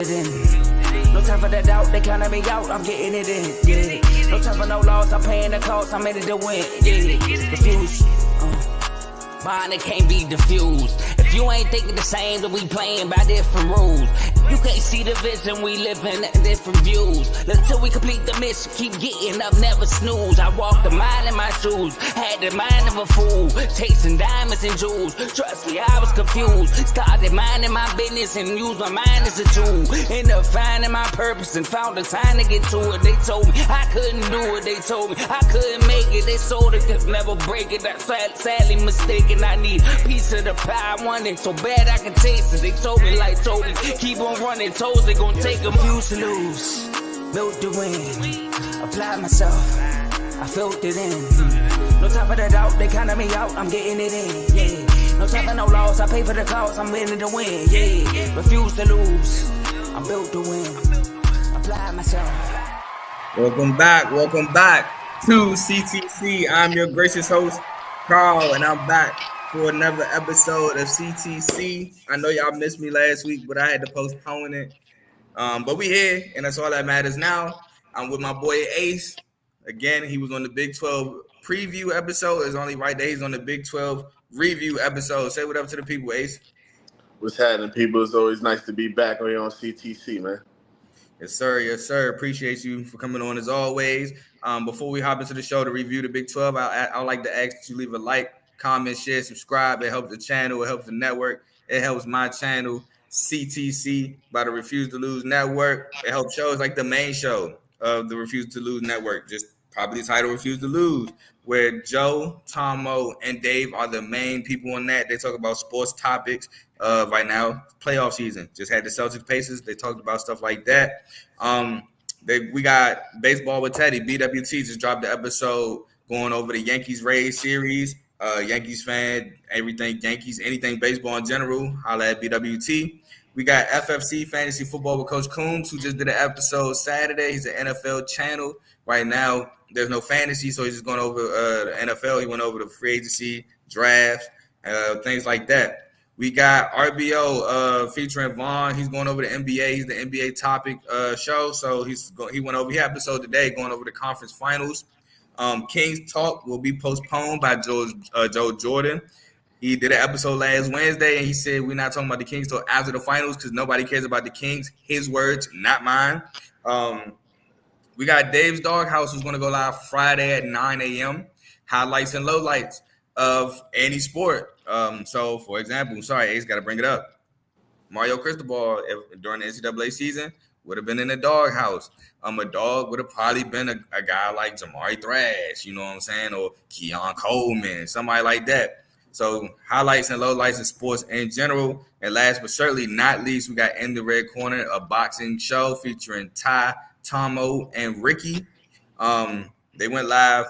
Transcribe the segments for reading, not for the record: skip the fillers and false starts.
No time for that doubt, they counting me out, I'm getting it in, yeah. No time for no loss, I'm paying the cost, I'm in it to win, yeah. Refuse, mine it can't be diffused. If you ain't thinking the same, then we playing by different rules. You can't see the vision, we living at different views. Until we complete the mission, keep getting up, never snooze. I walked a mile in my shoes, had the mind of a fool, chasing diamonds and jewels. Trust me, I was confused. Started minding my business and used my mind as a tool. Ended up finding my purpose and found the time to get to it. They told me I couldn't do it, they told me I couldn't make it. They sold it, could never break it. That's sadly mistaken. I need a piece of the pie, I want it so bad I can taste it. They told me like told me, keep on running toes, they gon' take them. Refuse to lose, built to win, applied myself, I felt it in. No time for the doubt, they counting me out, I'm getting it in, yeah. No time for no loss, I pay for the cost, I'm winning to win, yeah. Refuse to lose, I'm built to win, applied myself. Welcome back to CTC. I'm your gracious host, Carl, and I'm back for another episode of CTC. I know y'all missed me last week, but I had to postpone it. But we here, and that's all that matters now. I'm with my boy Ace. Again, he was on the Big 12 preview episode. It's only right that he's on the Big 12 review episode. Say what up to the people, Ace. What's happening, people? It's always nice to be back on here on CTC, man. Yes, sir. Yes, sir. Appreciate you for coming on as always. Before we hop into the show to review the Big 12, I'd like to ask that you leave a like, comment, share, subscribe. It helps the channel. It helps the network. It helps my channel, CTC, by the Refuse to Lose Network. It helps shows like the main show of the Refuse to Lose Network, just probably the title Refuse to Lose, where Joe, Tomo, and Dave are the main people on that. They talk about sports topics. Right now, playoff season. Just had the Celtics Pacers. They talked about stuff like that. We got Baseball with Teddy. BWT just dropped the episode going over the Yankees-Rays series. Yankees fan, everything Yankees, anything baseball in general, holla at BWT. We got FFC Fantasy Football with Coach Coombs, who just did an episode Saturday. He's an NFL channel. Right now, there's no fantasy, so he's just going over the NFL. He went over the free agency, drafts, things like that. We got RBO featuring Vaughn. He's going over the NBA. He's the NBA topic show. So he went over. He had an episode today going over the conference finals. Kings Talk will be postponed by Joe Jordan. He did an episode last Wednesday, and he said we're not talking about the Kings till after the finals because nobody cares about the Kings. His words, not mine. We got Dave's Doghouse, who's going to go live Friday at 9 a.m. Highlights and lowlights of any sport. So, for example, sorry, Ace got to bring it up. Mario Cristobal during the NCAA season would have been in the doghouse. A dog would have probably been a guy like Jamari Thrash, you know what I'm saying, or Keon Coleman, somebody like that. So, highlights and lowlights of sports in general. And last but certainly not least, we got In the Red Corner, a boxing show featuring Ty, Tomo, and Ricky. They went live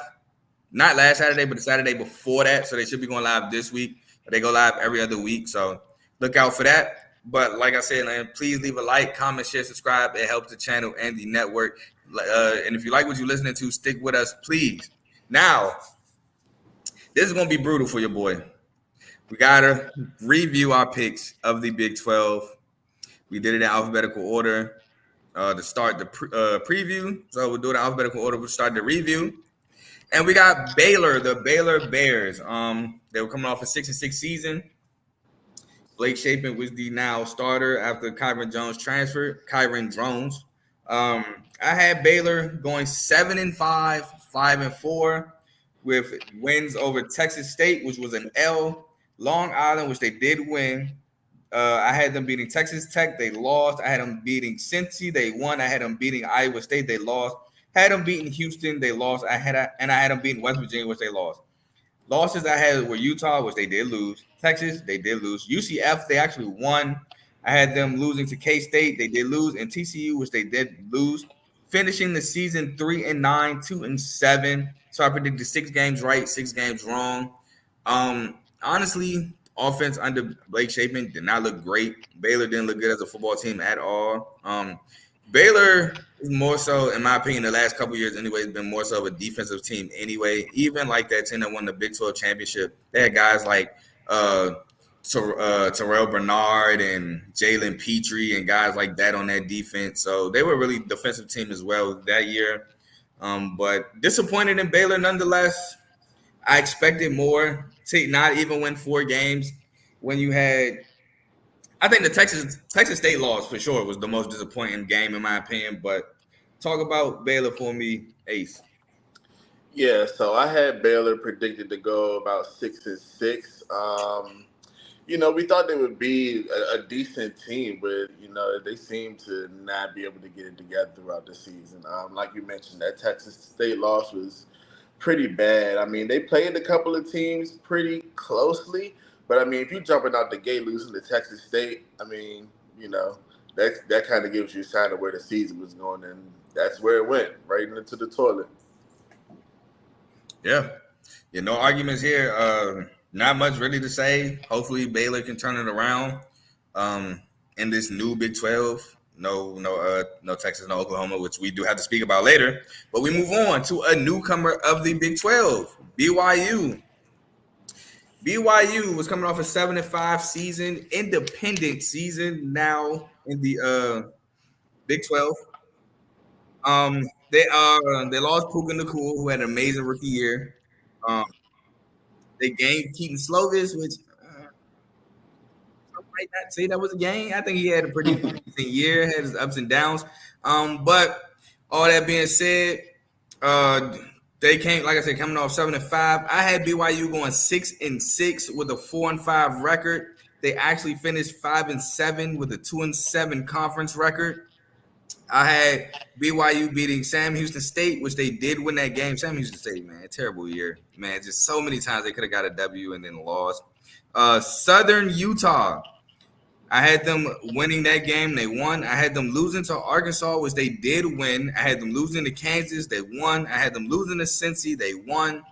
not last Saturday, but the Saturday before that. So they should be going live this week. They go live every other week. So look out for that. But like I said, man, please leave a like, comment, share, subscribe. It helps the channel and the network. And if you like what you're listening to, stick with us, please. Now, this is going to be brutal for your boy. We got to review our picks of the Big 12. We did it in alphabetical order to start the preview. So we'll do it in alphabetical order. We'll start the review. And we got Baylor, the Baylor Bears. They were coming off a 6-6 season. Blake Shapen was the now starter after Kyron Jones transferred. Kyron Drones. I had Baylor going 7-5, 5-4, with wins over Texas State, which was an L. Long Island, which they did win. I had them beating Texas Tech. They lost. I had them beating Cincy. They won. I had them beating Iowa State. They lost. Had them beating Houston, they lost. I had them beating West Virginia, which they lost. Losses I had were Utah, which they did lose. Texas, they did lose. UCF, they actually won. I had them losing to K-State, they did lose, and TCU, which they did lose. Finishing the season 3-9, 2-7. So I predicted 6 games right, 6 games wrong. Honestly, offense under Blake Shapen did not look great. Baylor didn't look good as a football team at all. Baylor is more so, in my opinion, the last couple of years anyway, has been more so of a defensive team anyway. Even like that team that won the Big 12 championship, they had guys like Terrell Bernard and Jalen Petrie and guys like that on that defense. So they were really defensive team as well that year. But disappointed in Baylor nonetheless. I expected more to not even win 4 games when you had. I think the Texas State loss for sure was the most disappointing game in my opinion. But talk about Baylor for me, Ace. Yeah, so I had Baylor predicted to go about 6-6. We thought they would be a decent team, but they seem to not be able to get it together throughout the season. Like you mentioned, that Texas State loss was pretty bad. I mean, they played a couple of teams pretty closely, but I mean, if you're jumping out the gate losing to Texas State, I mean, that kind of gives you a sign of where the season was going, and that's where it went, right into the toilet. Yeah, no arguments here. Not much really to say. Hopefully Baylor can turn it around in this new Big 12. No Texas, no Oklahoma, which we do have to speak about later. But we move on to a newcomer of the Big 12, BYU. BYU was coming off a 7-5 season, independent season now in the Big 12. They lost Puka Nakua, who had an amazing rookie year. They gained Keaton Slovis, which I might not say that was a gain. I think he had a pretty decent year, had his ups and downs. But all that being said, they came, like I said, coming off 7-5. I had BYU going 6-6 with a 4-5 record. They actually finished 5-7 with a 2-7 conference record. I had BYU beating Sam Houston State, which they did win that game. Sam Houston State, man, terrible year. Man, just so many times they could have got a W and then lost. Southern Utah, I had them winning that game. They won. I had them losing to Arkansas, which they did win. I had them losing to Kansas. They won. I had them losing to Cincy. They won.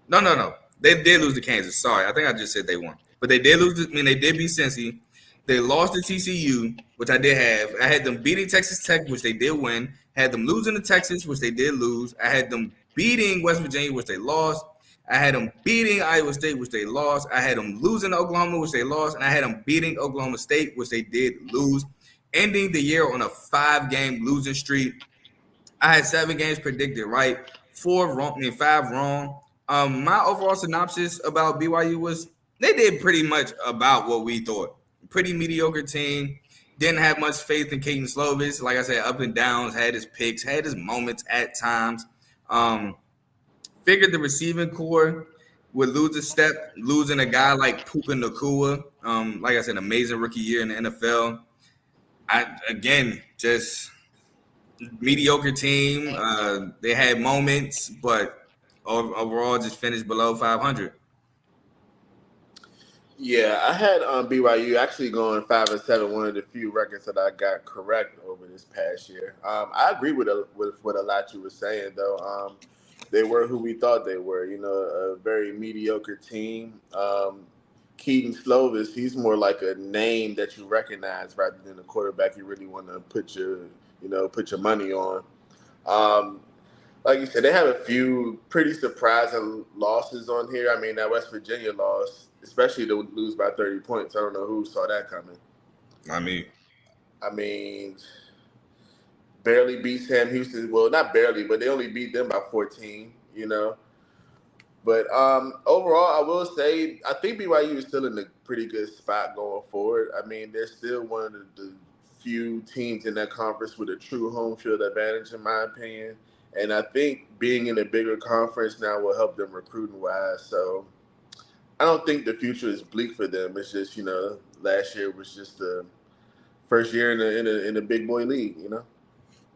No. They did lose to Kansas. Sorry. I think I just said they won. But they did lose. They did beat Cincy. They lost to TCU, which I did have. I had them beating Texas Tech, which they did win. I had them losing to Texas, which they did lose. I had them beating West Virginia, which they lost. I had them beating Iowa State, which they lost. I had them losing to Oklahoma, which they lost. And I had them beating Oklahoma State, which they did lose. Ending the year on a 5-game losing streak. I had 7 games predicted right, 5 wrong. My overall synopsis about BYU was they did pretty much about what we thought. Pretty mediocre team. Didn't have much faith in Keaton Slovis. Like I said, up and downs, had his picks, had his moments at times. Figured the receiving core would lose a step, losing a guy like Puka Nakua. Like I said, amazing rookie year in the NFL. Just mediocre team. They had moments, but overall just finished below 500. Yeah, I had BYU actually going 5-7, one of the few records that I got correct over this past year. I agree with what a lot you were saying, though. They were who we thought they were, a very mediocre team. Keaton Slovis, he's more like a name that you recognize rather than a quarterback you really want to put your money on. Like you said, they have a few pretty surprising losses on here. I mean, that West Virginia loss, especially to lose by 30 points. I don't know who saw that coming. I mean, barely beat Sam Houston. Well, not barely, but they only beat them by 14, But overall, I will say I think BYU is still in a pretty good spot going forward. I mean, they're still one of the few teams in that conference with a true home field advantage, in my opinion. And I think being in a bigger conference now will help them recruiting-wise. So I don't think the future is bleak for them. It's just, last year was just the first year in the big boy league,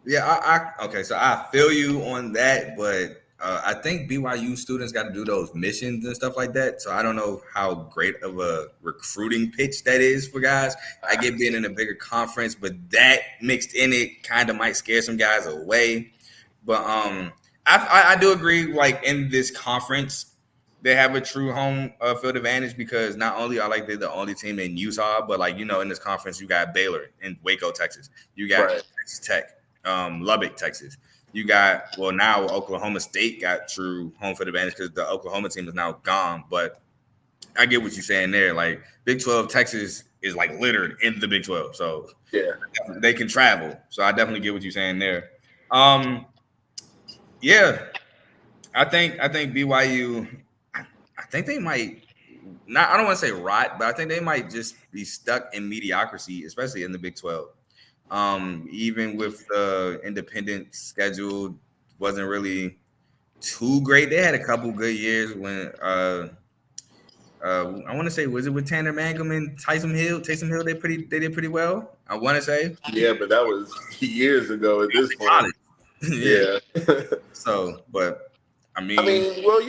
Yeah, okay, so I feel you on that, but I think BYU students got to do those missions and stuff like that. So I don't know how great of a recruiting pitch that is for guys. I get being in a bigger conference, but that mixed in it kind of might scare some guys away. But I do agree, like in this conference, they have a true home field advantage because not only are they're the only team in Utah, but in this conference you got Baylor in Waco, Texas. You got Texas Tech, Lubbock, Texas. You got now Oklahoma State got true home field advantage because the Oklahoma team is now gone. But I get what you're saying there. Like Big 12, Texas is like littered in the Big 12, so Yeah. they can travel. So I definitely get what you're saying there. Yeah, I think BYU. I think they might not. I don't want to say rot, but I think they might just be stuck in mediocrity, especially in the Big 12. Even with the independent schedule, wasn't really too great. They had a couple good years when I want to say, was it with Tanner Mangum and Taysom Hill? Taysom Hill, they did pretty well. I want to say. Yeah, but that was years ago at this point. College. Yeah. Yeah. So, but I I mean, mean, well,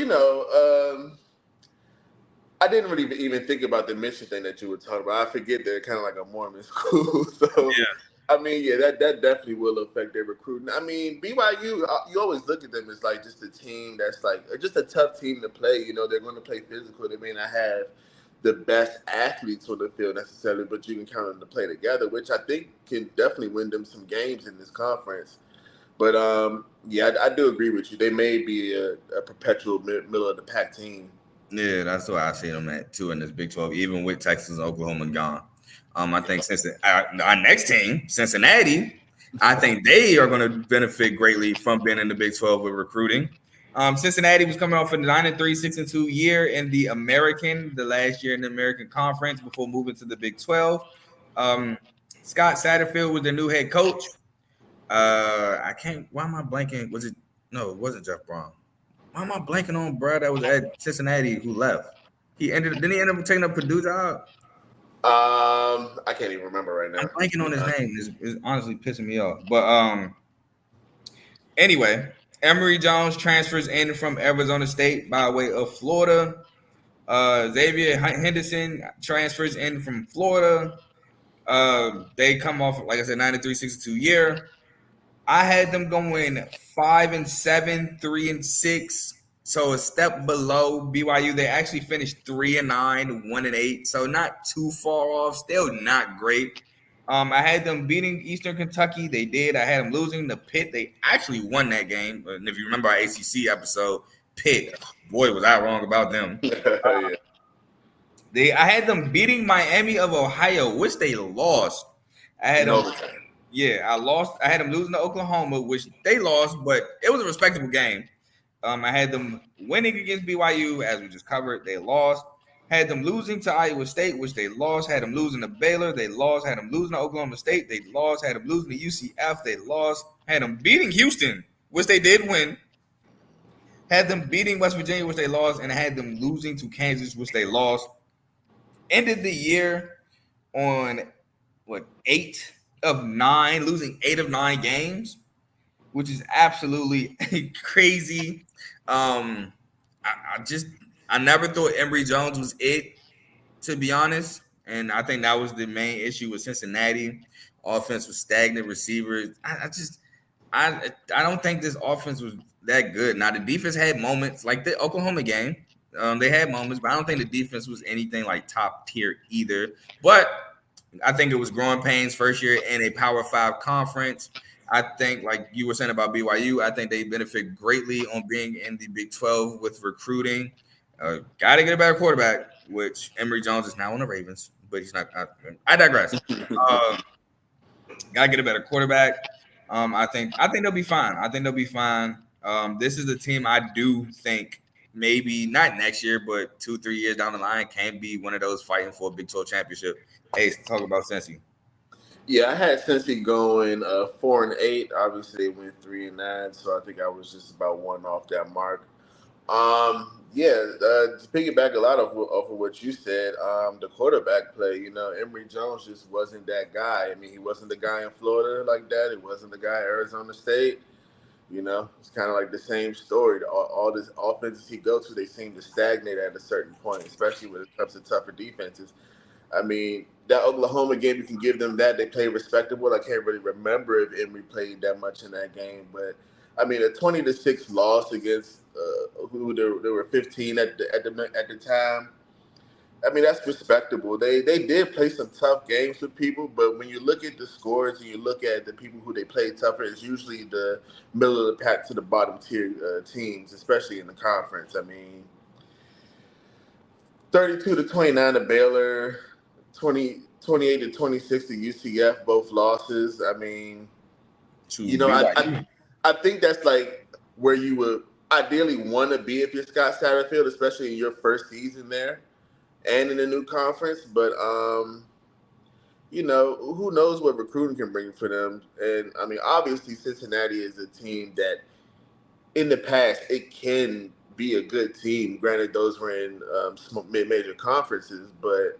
I didn't really even think about the mission thing that you were talking about. I forget they're kind of like a Mormon school. So, yeah, I mean, yeah, that definitely will affect their recruiting. I mean, BYU, you always look at them as like just a team that's like just a tough team to play. You know, they're going to play physical. They may not have the best athletes on the field necessarily, but you can count on them to play together, which I think can definitely win them some games in this conference. But yeah, I do agree with you. They may be a perpetual middle of the pack team. yeah, that's why I see them at two in this Big 12, even with Texas and Oklahoma gone. I think since our next team, Cincinnati, I think they are going to benefit greatly from being in the Big 12 with recruiting. Cincinnati was coming off a 9-3, 6-2 year in the American, the last year in the American Conference before moving to the Big 12. Scott Satterfield was their new head coach. I can't. Why am I blanking? Was it? No, it wasn't Jeff Braun. Why am I blanking on bro that was at Cincinnati who left? Didn't he end up taking a Purdue job? I can't even remember right I'm now. blanking on his name. It's honestly pissing me off. But anyway, Emory Jones transfers in from Arizona State by way of Florida. Xavier Henderson transfers in from Florida. They come off, like I said, 93, 62 year. I had them going 5-7, 3-6. So a step below BYU. They actually finished 3-9, 1-8. So not too far off. Still not great. I had them beating Eastern Kentucky. They did. I had them losing to Pitt. They actually won that game. And if you remember our ACC episode, Pitt, boy, was I wrong about them. Yeah. I had them beating Miami of Ohio, which they lost. I had them. Yeah, I lost. I had them losing to Oklahoma, which they lost, but it was a respectable game. I had them winning against BYU, as we just covered. They lost. Had them losing to Iowa State, which they lost. Had them losing to Baylor. They lost. Had them losing to Oklahoma State. They lost. Had them losing to UCF. They lost. Had them beating Houston, which they did win. Had them beating West Virginia, which they lost. And I had them losing to Kansas, which they lost. Ended the year on, 8 of 9, losing 8 of 9 games, which is absolutely crazy. I never thought Emory Jones was it, to be honest. And I think that was the main issue with Cincinnati. Offense was stagnant, receivers. I don't think this offense was that good. Now the defense had moments like the Oklahoma game. They had moments, but I don't think the defense was anything like top tier either. But I think it was growing pains first year in a Power 5 conference. I think, like you were saying about BYU, I think they benefit greatly on being in the Big 12 with recruiting. Got to get a better quarterback, which Emory Jones is now on the Ravens, but he's not. I digress. Got to get a better quarterback. I think they'll be fine. This is a team I do think maybe not next year, but 2-3 years down the line can be one of those fighting for a Big 12 championship. Hey, talk about Cincy. Yeah, I had Cincy going 4-8. Obviously, they went 3-9, so I think I was just about one off that mark. To piggyback a lot of what you said, the quarterback play. Emory Jones just wasn't that guy. I mean, he wasn't the guy in Florida like that. He wasn't the guy at Arizona State. It's kind of like the same story. All these offenses he goes to, they seem to stagnate at a certain point, especially when it comes to tougher defenses. I mean, that Oklahoma game, you can give them that. They played respectable. I can't really remember if Emory played that much in that game. But, I mean, a 20-6 loss against who there were 15 at the time. I mean, that's respectable. They did play some tough games with people, but when you look at the scores and you look at the people who they played tougher, it's usually the middle of the pack to the bottom tier teams, especially in the conference. I mean, 32-29 to Baylor, 28-26 to UCF, both losses. I mean, I think that's like where you would ideally want to be if you're Scott Satterfield, especially in your first season there and in a new conference. But who knows what recruiting can bring for them? And I mean, obviously, Cincinnati is a team that, in the past, it can be a good team. Granted, those were in mid-major conferences, but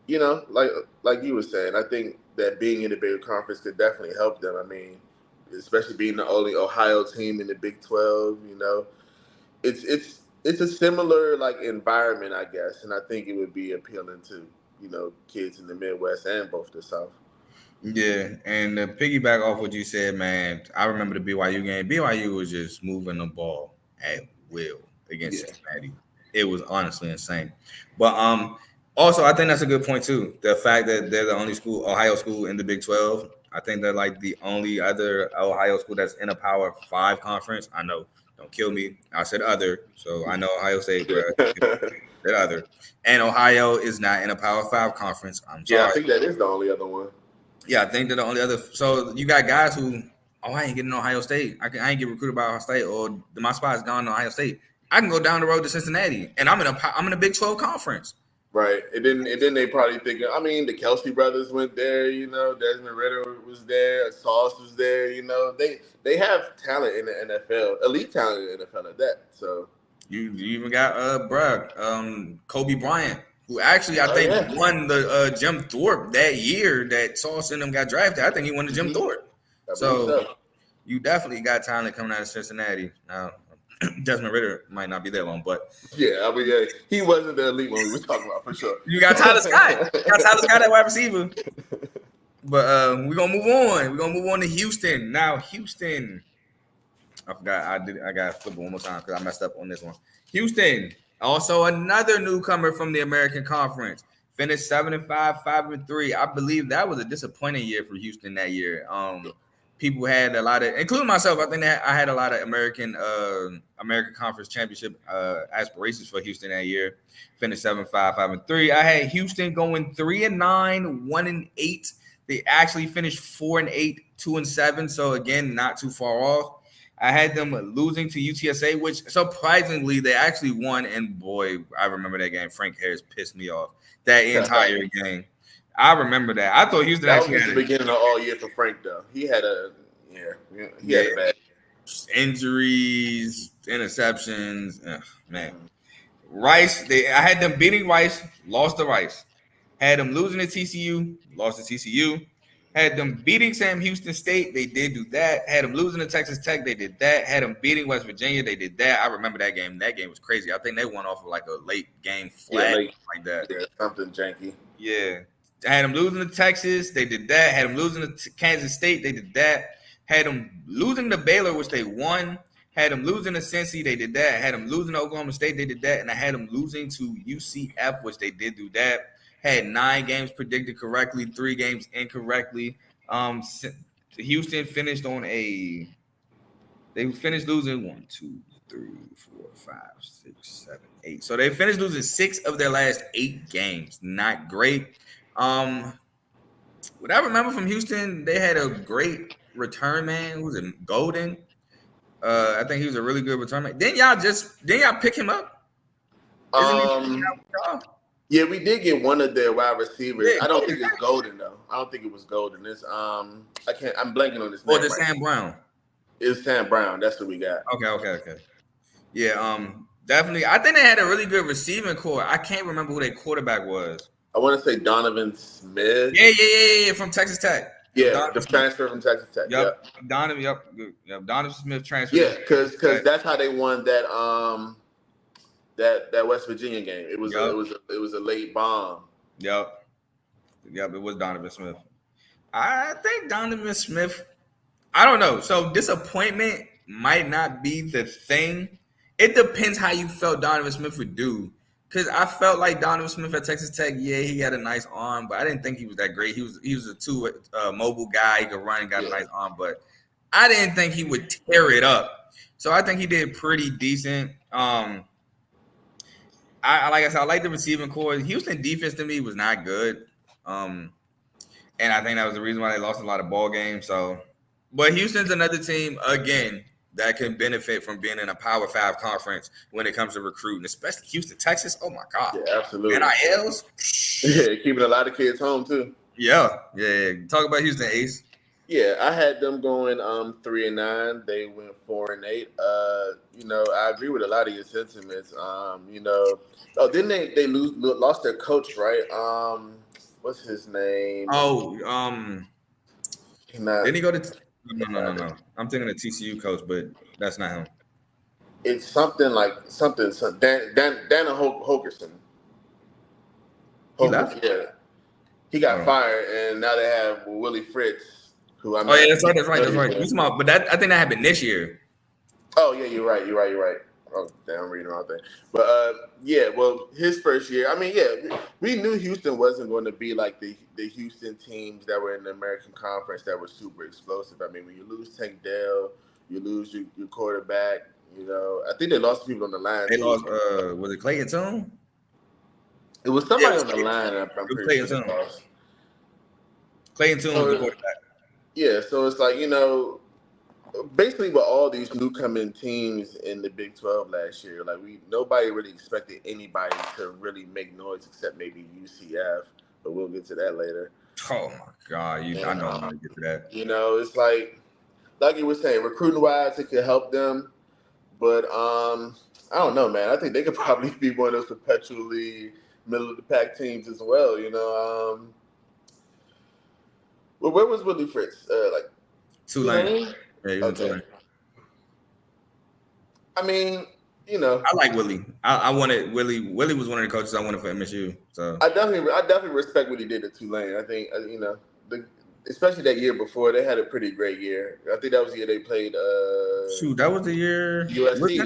like you were saying, I think that being in the bigger conference could definitely help them. I mean, especially being the only Ohio team in the Big 12, it's a similar like environment, I guess, and I think it would be appealing to kids in the Midwest and both the South. Yeah, and to piggyback off what you said, man, I remember the BYU game. BYU was just moving the ball at will against Cincinnati. It was honestly insane. But also, I think that's a good point too. The fact that they're the only Ohio school in the Big 12. I think they're like the only other Ohio school that's in a Power 5 conference. I know, don't kill me. I said other, so I know Ohio State, bro. They're other. And Ohio is not in a Power 5 conference. I'm sorry. Yeah, I think that is the only other one. Yeah, I think they're the only other. So you got guys who, I ain't getting Ohio State. I ain't get recruited by Ohio State, or my spot's gone to Ohio State. I can go down the road to Cincinnati, and I'm in a Big 12 conference. Right, and then they probably thinking. I mean, the Kelsey brothers went there. Desmond Ritter was there. Sauce was there. They have talent in the NFL, elite talent in the NFL at that. So you even got Kobe Bryant, who actually I think won the Jim Thorpe that year that Sauce and them got drafted. I think he won the Jim Thorpe. So you definitely got talent coming out of Cincinnati. Now, Desmond Ritter might not be there long, but yeah, he wasn't the elite one we were talking about for sure. You got Tyler Scott. That wide receiver. But we're gonna move on. We're gonna move on to Houston. Now, Houston. I forgot. I got to flip it one more time because I messed up on this one. Houston, also another newcomer from the American Conference, finished 7-5, 5-3. I believe that was a disappointing year for Houston that year. People had a lot of, including myself, I think that I had a lot of American Conference Championship aspirations for Houston that year. Finished 7-5, 5-3. I had Houston going 3-9, 1-8. They actually finished 4-8, 2-7. So again, not too far off. I had them losing to UTSA, which surprisingly they actually won. And boy, I remember that game. Frank Harris pissed me off that entire game. I remember that. I thought Houston that was the beginning of all year for Frank, though. He had a bad injuries, interceptions. Ugh, man, Rice. I had them beating Rice, lost to Rice. Had them losing to TCU, lost to TCU. Had them beating Sam Houston State, they did do that. Had them losing to Texas Tech, they did that. Had them beating West Virginia, they did that. I remember that game. That game was crazy. I think they won off of like a late game flag, like that. Yeah, something janky. Yeah. Had them losing to Texas, they did that. Had them losing to Kansas State, they did that. Had them losing to Baylor, which they won. Had them losing to Cincy, they did that. Had them losing to Oklahoma State, they did that. And I had them losing to UCF, which they did do that. Had 9 games predicted correctly, 3 games incorrectly. Houston finished on they finished losing 1, 2, 3, 4, 5, 6, 7, 8. So they finished losing 6 of their last 8 games. Not great. What I remember from Houston, they had a great return man. Who was it? Golden. I think he was a really good return man. Didn't y'all pick him up? Yeah, we did get one of their wide receivers. Yeah, I don't think it's Golden though. I don't think it was Golden. It's I'm blanking on this name. Or the Sam Brown. It's Sam Brown. That's what we got. Okay. Yeah, definitely. I think they had a really good receiving core. I can't remember who their quarterback was. I want to say Donovan Smith. Yeah, from Texas Tech. Yeah, the transfer from Texas Tech. Yep. Donovan Smith transfer. Yeah, because that's how they won that that West Virginia game. It was a late bomb. Yep, it was Donovan Smith. I think Donovan Smith, I don't know. So disappointment might not be the thing. It depends how you felt Donovan Smith would do. Because I felt like Donovan Smith at Texas Tech, he had a nice arm, but I didn't think he was that great. He was a two mobile guy. He could run, got a nice arm, but I didn't think he would tear it up. So I think he did pretty decent. like I said, I like the receiving core. Houston defense to me was not good. And I think that was the reason why they lost a lot of ball games. So, but Houston's another team again that can benefit from being in a Power 5 conference when it comes to recruiting, especially Houston, Texas. Oh my God. Yeah, absolutely. NILs. Yeah, keeping a lot of kids home too. Yeah. Talk about Houston, Ace. Yeah, I had them going 3-9. They went 4-8. I agree with a lot of your sentiments. Didn't they lost their coach, right? What's his name? Oh, Not, didn't he go to? No. I'm thinking of TCU coach, but that's not him. It's something Dana Hogerson. He left? Yeah, he got fired, and now they have Willie Fritz, who I'm. Oh yeah, that's right. You talking about, but I think that happened this year. Oh yeah, you're right. Oh damn, I'm reading the wrong thing. But his first year. I mean, we knew Houston wasn't going to be like the Houston teams that were in the American Conference that were super explosive. I mean, when you lose Tank Dell, you lose your quarterback. I think they lost people on the line. They lost. Was it Clayton Tune? It was somebody on the line. I'm pretty sure they lost. Clayton Tune was the quarterback. Yeah, so it's like basically with all these new coming teams in the Big 12 last year, like nobody really expected anybody to really make noise except maybe UCF, but we'll get to that later. Oh my God, I know I'm gonna get to that. It's like you were saying, recruiting wise, it could help them, but I don't know, man. I think they could probably be one of those perpetually middle of the pack teams as well. Well, where was Willie Fritz? Tulane. Yeah, he was Tulane. I mean, I like Willie. I wanted Willie. Willie was one of the coaches I wanted for MSU. So I definitely respect what he did at Tulane. I think especially that year before, they had a pretty great year. I think that was the year they played. That was the year USC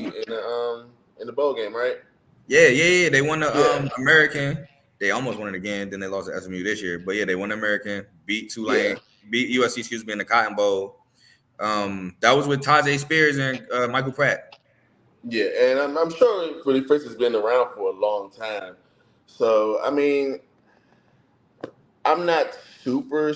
in the bowl game, right? Yeah. They won the American. They almost won it again. Then they lost to SMU this year. But yeah, they won the American, beat Tulane, beat USC, in the Cotton Bowl. That was with Tajay Spears and Michael Pratt. Yeah, and I'm sure Willie Fritz has been around for a long time. So I mean, I'm not super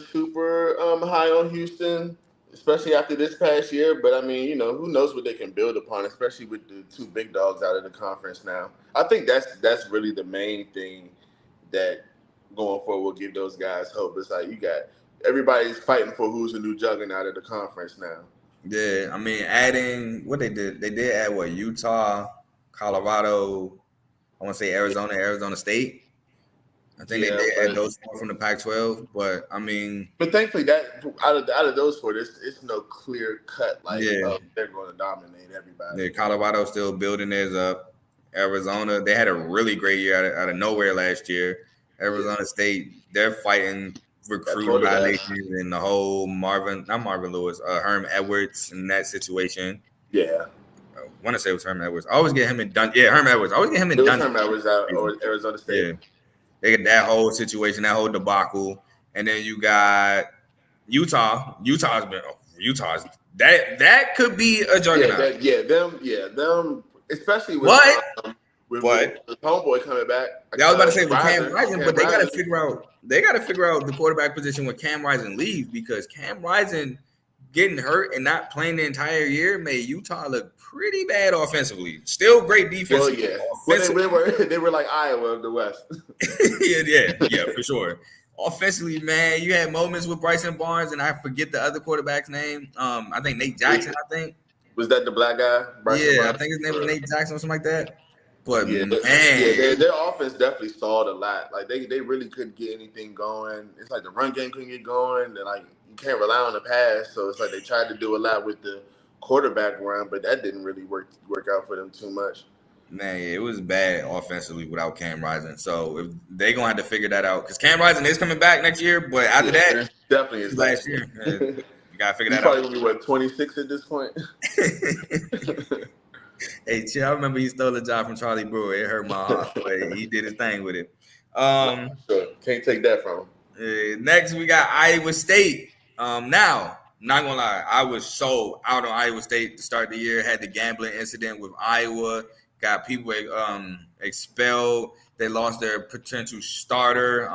high on Houston, especially after this past year. But I mean, who knows what they can build upon, especially with the two big dogs out of the conference now. I think that's really the main thing that going forward will give those guys hope. It's like everybody's fighting for who's the new juggernaut of the conference now. Yeah, I mean, adding what they did add Utah, Colorado, I want to say Arizona State. I think they did add those four from the Pac-12, but I mean, but thankfully that out of those four, it's no clear cut they're going to dominate everybody. Yeah, Colorado's still building theirs up. Arizona, they had a really great year out of nowhere last year. Arizona State, they're fighting recruiting violations and the whole Herm Edwards in that situation. Yeah. I want to say it was Herm Edwards. I always get him in Dun. Yeah, Herm Edwards. I always get him in Dun. Herm Edwards out or Arizona State. Yeah. They get that whole situation, that whole debacle. And then you got Utah. Utah's that could be a juggernaut. Them, especially with with homeboy coming back. I was about to say with Cam Rising, but they got to figure out the quarterback position when Cam Rising leaves, because Cam Rising getting hurt and not playing the entire year made Utah look pretty bad offensively. Still great defense. Well, yeah. They were like Iowa of the West. yeah, for sure. Offensively, man, you had moments with Bryson Barnes, and I forget the other quarterback's name. I think Nate Jackson. Was that the black guy? Bryson Barnes? I think his name was Nate Jackson or something like that. But their offense definitely stalled a lot. Like they really couldn't get anything going. It's like the run game couldn't get going, and like you can't rely on the pass. So it's like they tried to do a lot with the quarterback run, but that didn't really work out for them too much. Man, it was bad offensively without Cam Rising. So if they're gonna have to figure that out, because Cam Rising is coming back next year, but after that, definitely is last year. You gotta figure that out. He's probably gonna be 26 at this point. Hey, chill. I remember he stole a job from Charlie Brewer. It hurt my heart, but he did his thing with it. Sure. Can't take that from him. Next, we got Iowa State. Now, not gonna lie, I was so out on Iowa State to start the year. Had the gambling incident with Iowa. got people expelled. They lost their potential starter.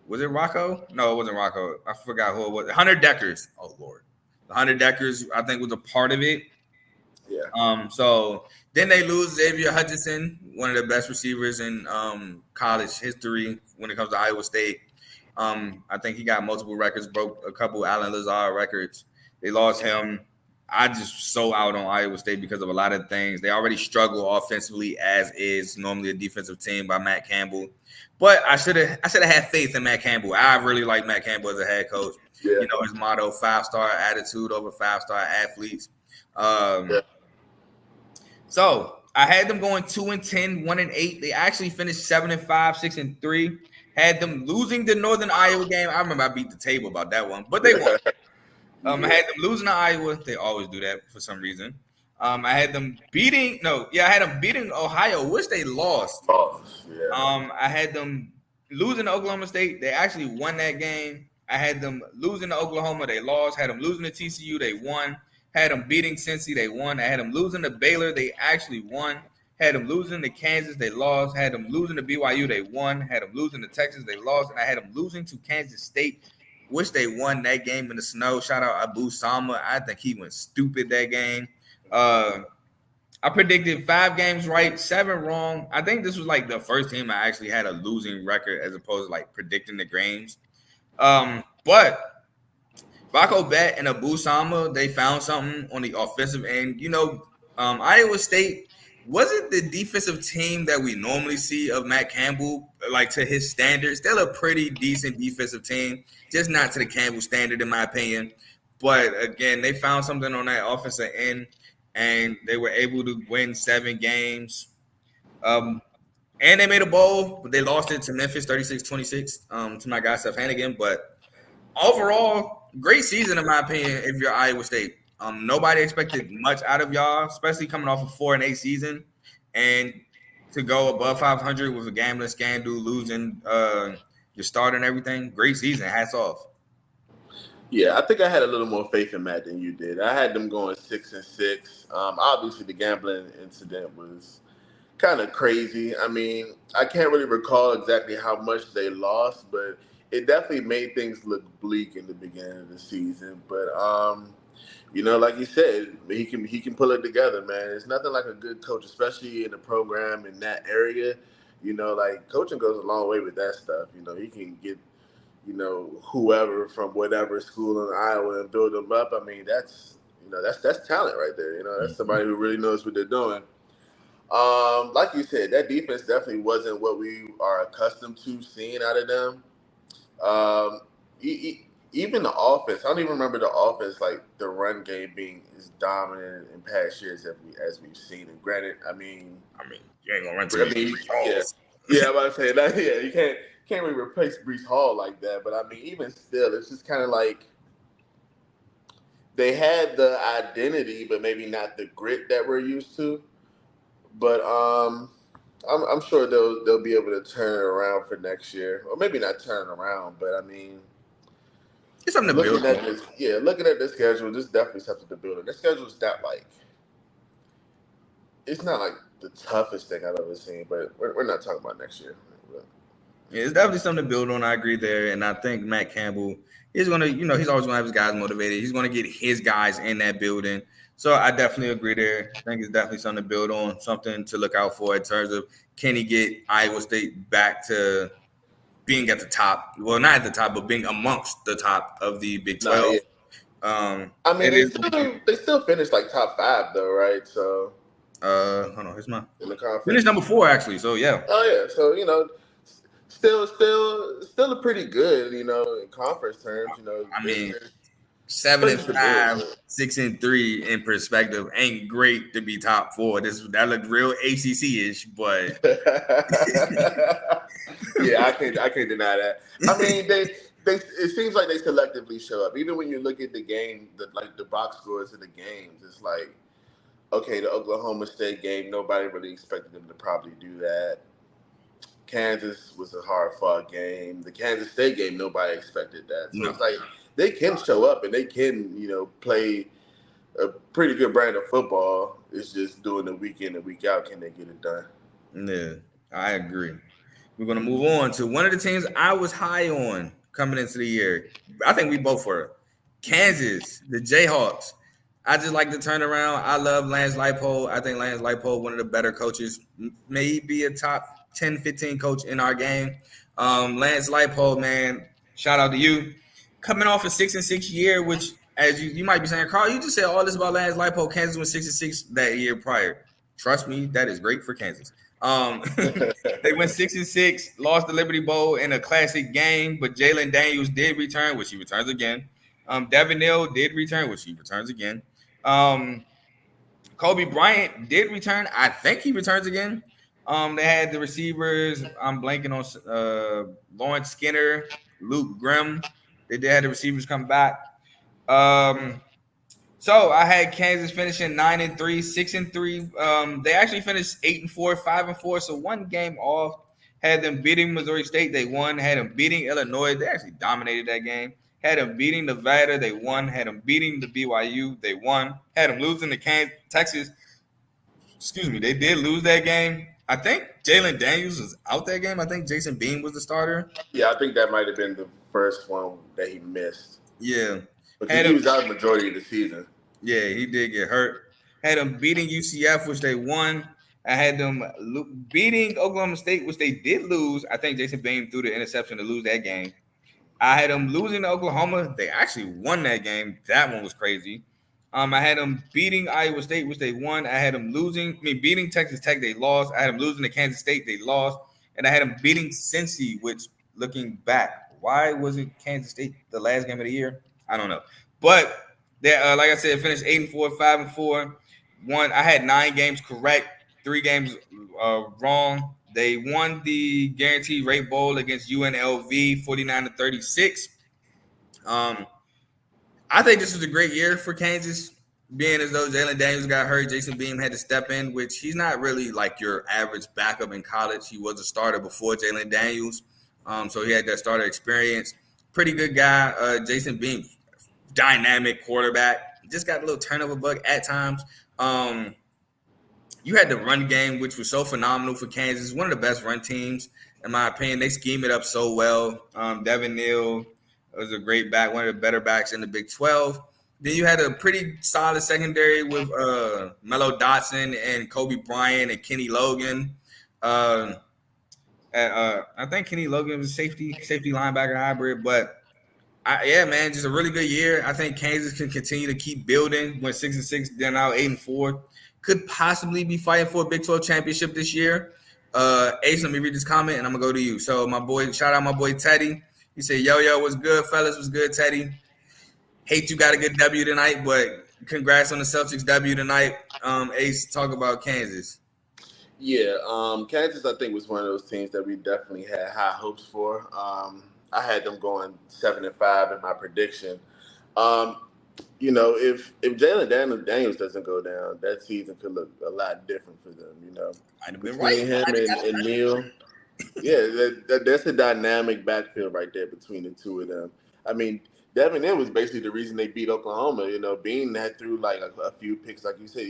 Was it Rocco? No, it wasn't Rocco. I forgot who it was. Hunter Deckers. Oh Lord, the Hunter Deckers I think was a part of it. Yeah. So then they lose Xavier Hutchinson, one of the best receivers in college history when it comes to Iowa State. I think he got multiple records, broke a couple Allen Lazard records. They lost him. I just so out on Iowa State because of a lot of things. They already struggle offensively, as is normally a defensive team by Matt Campbell. But I should have had faith in Matt Campbell. I really like Matt Campbell as a head coach. Yeah. You know, his motto, 5-star attitude over 5-star athletes. Yeah. So I had them going 2-10, 1-8. They actually finished 7-5, 6-3. Had them losing the Northern Iowa game. I remember I beat the table about that one, but they won. I had them losing to Iowa. They always do that for some reason. I had them beating Ohio, which they lost. Yeah. I had them losing to Oklahoma State. They actually won that game. I had them losing to Oklahoma. They lost. Had them losing to TCU. They won. Had them beating Cincy. They won. I had them losing to Baylor. They actually won. Had them losing to Kansas. They lost. Had them losing to BYU. They won. Had them losing to Texas. They lost. And I had them losing to Kansas State, which they won that game in the snow. Shout out Abu Sama. I think he went stupid that game. I predicted 5 games right, 7 wrong. I think this was like the first team I actually had a losing record as opposed to like predicting the games. But Rocco Bet and Abu Sama, they found something on the offensive end. You know, Iowa State wasn't the defensive team that we normally see of Matt Campbell, like to his standards. They're a pretty decent defensive team, just not to the Campbell standard, in my opinion. But again, they found something on that offensive end, and they were able to win 7 games. And they made a bowl, but they lost it to Memphis 36-26 to my guy Seth Hannigan. But overall, great season in my opinion if you're Iowa State. Nobody expected much out of y'all, especially coming off a 4-8 season, and to go above 500 with a gambling scandal, losing your starter and everything. Great season. Hats off. Yeah, I think I had a little more faith in Matt than you did. I had them going 6-6. Obviously, the gambling incident was kind of crazy. I mean, I can't really recall exactly how much they lost, but it definitely made things look bleak in the beginning of the season. But you know, like you said, he can pull it together, man. It's nothing like a good coach, especially in the program in that area. You know, like coaching goes a long way with that stuff. You know, he can get, you know, whoever from whatever school in Iowa and build them up. I mean, that's talent right there. You know, that's somebody who really knows what they're doing. Like you said, that defense definitely wasn't what we are accustomed to seeing out of them. Even the offense, I don't even remember the offense, like the run game being as dominant in past years as we've seen. And granted, I mean, you ain't gonna run to me. Yeah, I'm about to say that. Yeah, you can't really replace Breece Hall like that. But I mean, even still, it's just kind of like they had the identity, but maybe not the grit that we're used to. But I'm sure they'll be able to turn it around for next year, or maybe not turn it around, but I mean, it's something to build on. Looking at the schedule, this is definitely something to build on. The schedule's not like it's not like the toughest thing I've ever seen, but we're not talking about next year. Yeah, it's definitely something to build on. I agree there, and I think Matt Campbell is gonna, you know, he's always gonna have his guys motivated. He's gonna get his guys in that building. So I definitely agree there. I think it's definitely something to build on, something to look out for in terms of can he get Iowa State back to being at the top? Well, not at the top, but being amongst the top of the Big 12. I mean, they still finished like top 5 though, right? So hold on, here's my in the conference. Finished number 4 actually. So yeah. Oh yeah. So you know, still a pretty good, you know, in conference terms. You know, I mean, 7-5, 6-3 in perspective ain't great to be top 4. That looked real ACC-ish, but yeah, I can't deny that. I mean, it seems like they selectively show up. Even when you look at the game, the box scores of the games, it's like, okay, the Oklahoma State game, nobody really expected them to probably do that. Kansas was a hard-fought game. The Kansas State game, nobody expected that. So It's like they can show up and they can, you know, play a pretty good brand of football. It's just doing the week in and week out. Can they get it done? Yeah, I agree. We're going to move on to one of the teams I was high on coming into the year. I think we both were. Kansas, the Jayhawks. I just like the turnaround. I love Lance Leipold. I think Lance Leipold, one of the better coaches, may be a top 10, 15 coach in our game. Lance Leipold, man, shout out to you. Coming off a 6-6 year, which, as you might be saying, Carl, you just said all this about Lance Leipold. Kansas went 6-6 that year prior. Trust me, that is great for Kansas. They went 6-6, lost the Liberty Bowl in a classic game, but Jalen Daniels did return, which he returns again. Devin Neal did return, which he returns again. Kobe Bryant did return. I think he returns again. They had the receivers. I'm blanking on Lawrence Skinner, Luke Grimm. They did have the receivers come back. So I had Kansas finishing 9-3, 6-3. They actually finished 8-4, 5-4. So one game off. Had them beating Missouri State, they won. Had them beating Illinois, they actually dominated that game. Had them beating Nevada, they won. Had them beating the BYU, they won. Had them losing to Texas. Excuse me, they did lose that game. I think Jalen Daniels was out that game. I think Jason Bean was the starter. Yeah, I think that might have been the first one that he missed. Yeah. But he was out the majority of the season. Yeah, he did get hurt. Had them beating UCF, which they won. I had them beating Oklahoma State, which they did lose. I think Jason Bean threw the interception to lose that game. I had them losing to Oklahoma. They actually won that game. That one was crazy. I had them beating Iowa State, which they won. I had them beating Texas Tech. They lost. I had them losing to Kansas State. They lost. And I had them beating Cincy, which, looking back, why wasn't Kansas State the last game of the year? I don't know. But, they, like I said, finished 8-4, 5-4. I had 9 games correct, 3 games wrong. They won the Guaranteed Rate Bowl against UNLV 49-36. I think this was a great year for Kansas, being as though Jalen Daniels got hurt. Jason Beam had to step in, which he's not really like your average backup in college. He was a starter before Jalen Daniels, so he had that starter experience. Pretty good guy. Jason Beam, dynamic quarterback. Just got a little turnover bug at times. You had the run game, which was so phenomenal for Kansas. One of the best run teams, in my opinion. They scheme it up so well. Devin Neal was a great back, one of the better backs in the Big 12. Then you had a pretty solid secondary with Mello Dotson and Kobe Bryant and Kenny Logan. I think Kenny Logan was a safety linebacker hybrid, but man, just a really good year. I think Kansas can continue to keep building. Went 6-6, they're now 8-4. Could possibly be fighting for a Big 12 championship this year. Ace, let me read this comment, and I'm gonna go to you. So shout out my boy Teddy. He said, yo, what's good, fellas? What's good, Teddy? Hate you got a good W tonight, but congrats on the Celtics W tonight. Ace, talk about Kansas. Yeah, Kansas, I think, was one of those teams that we definitely had high hopes for. I had them going 7-5 in my prediction. If Jalen Daniels doesn't go down, that season could look a lot different for them. I'd have been between him and Neal. Yeah, that's a dynamic backfield right there between the two of them. I mean, Devin Neal was basically the reason they beat Oklahoma. Being that through like a few picks, like you said,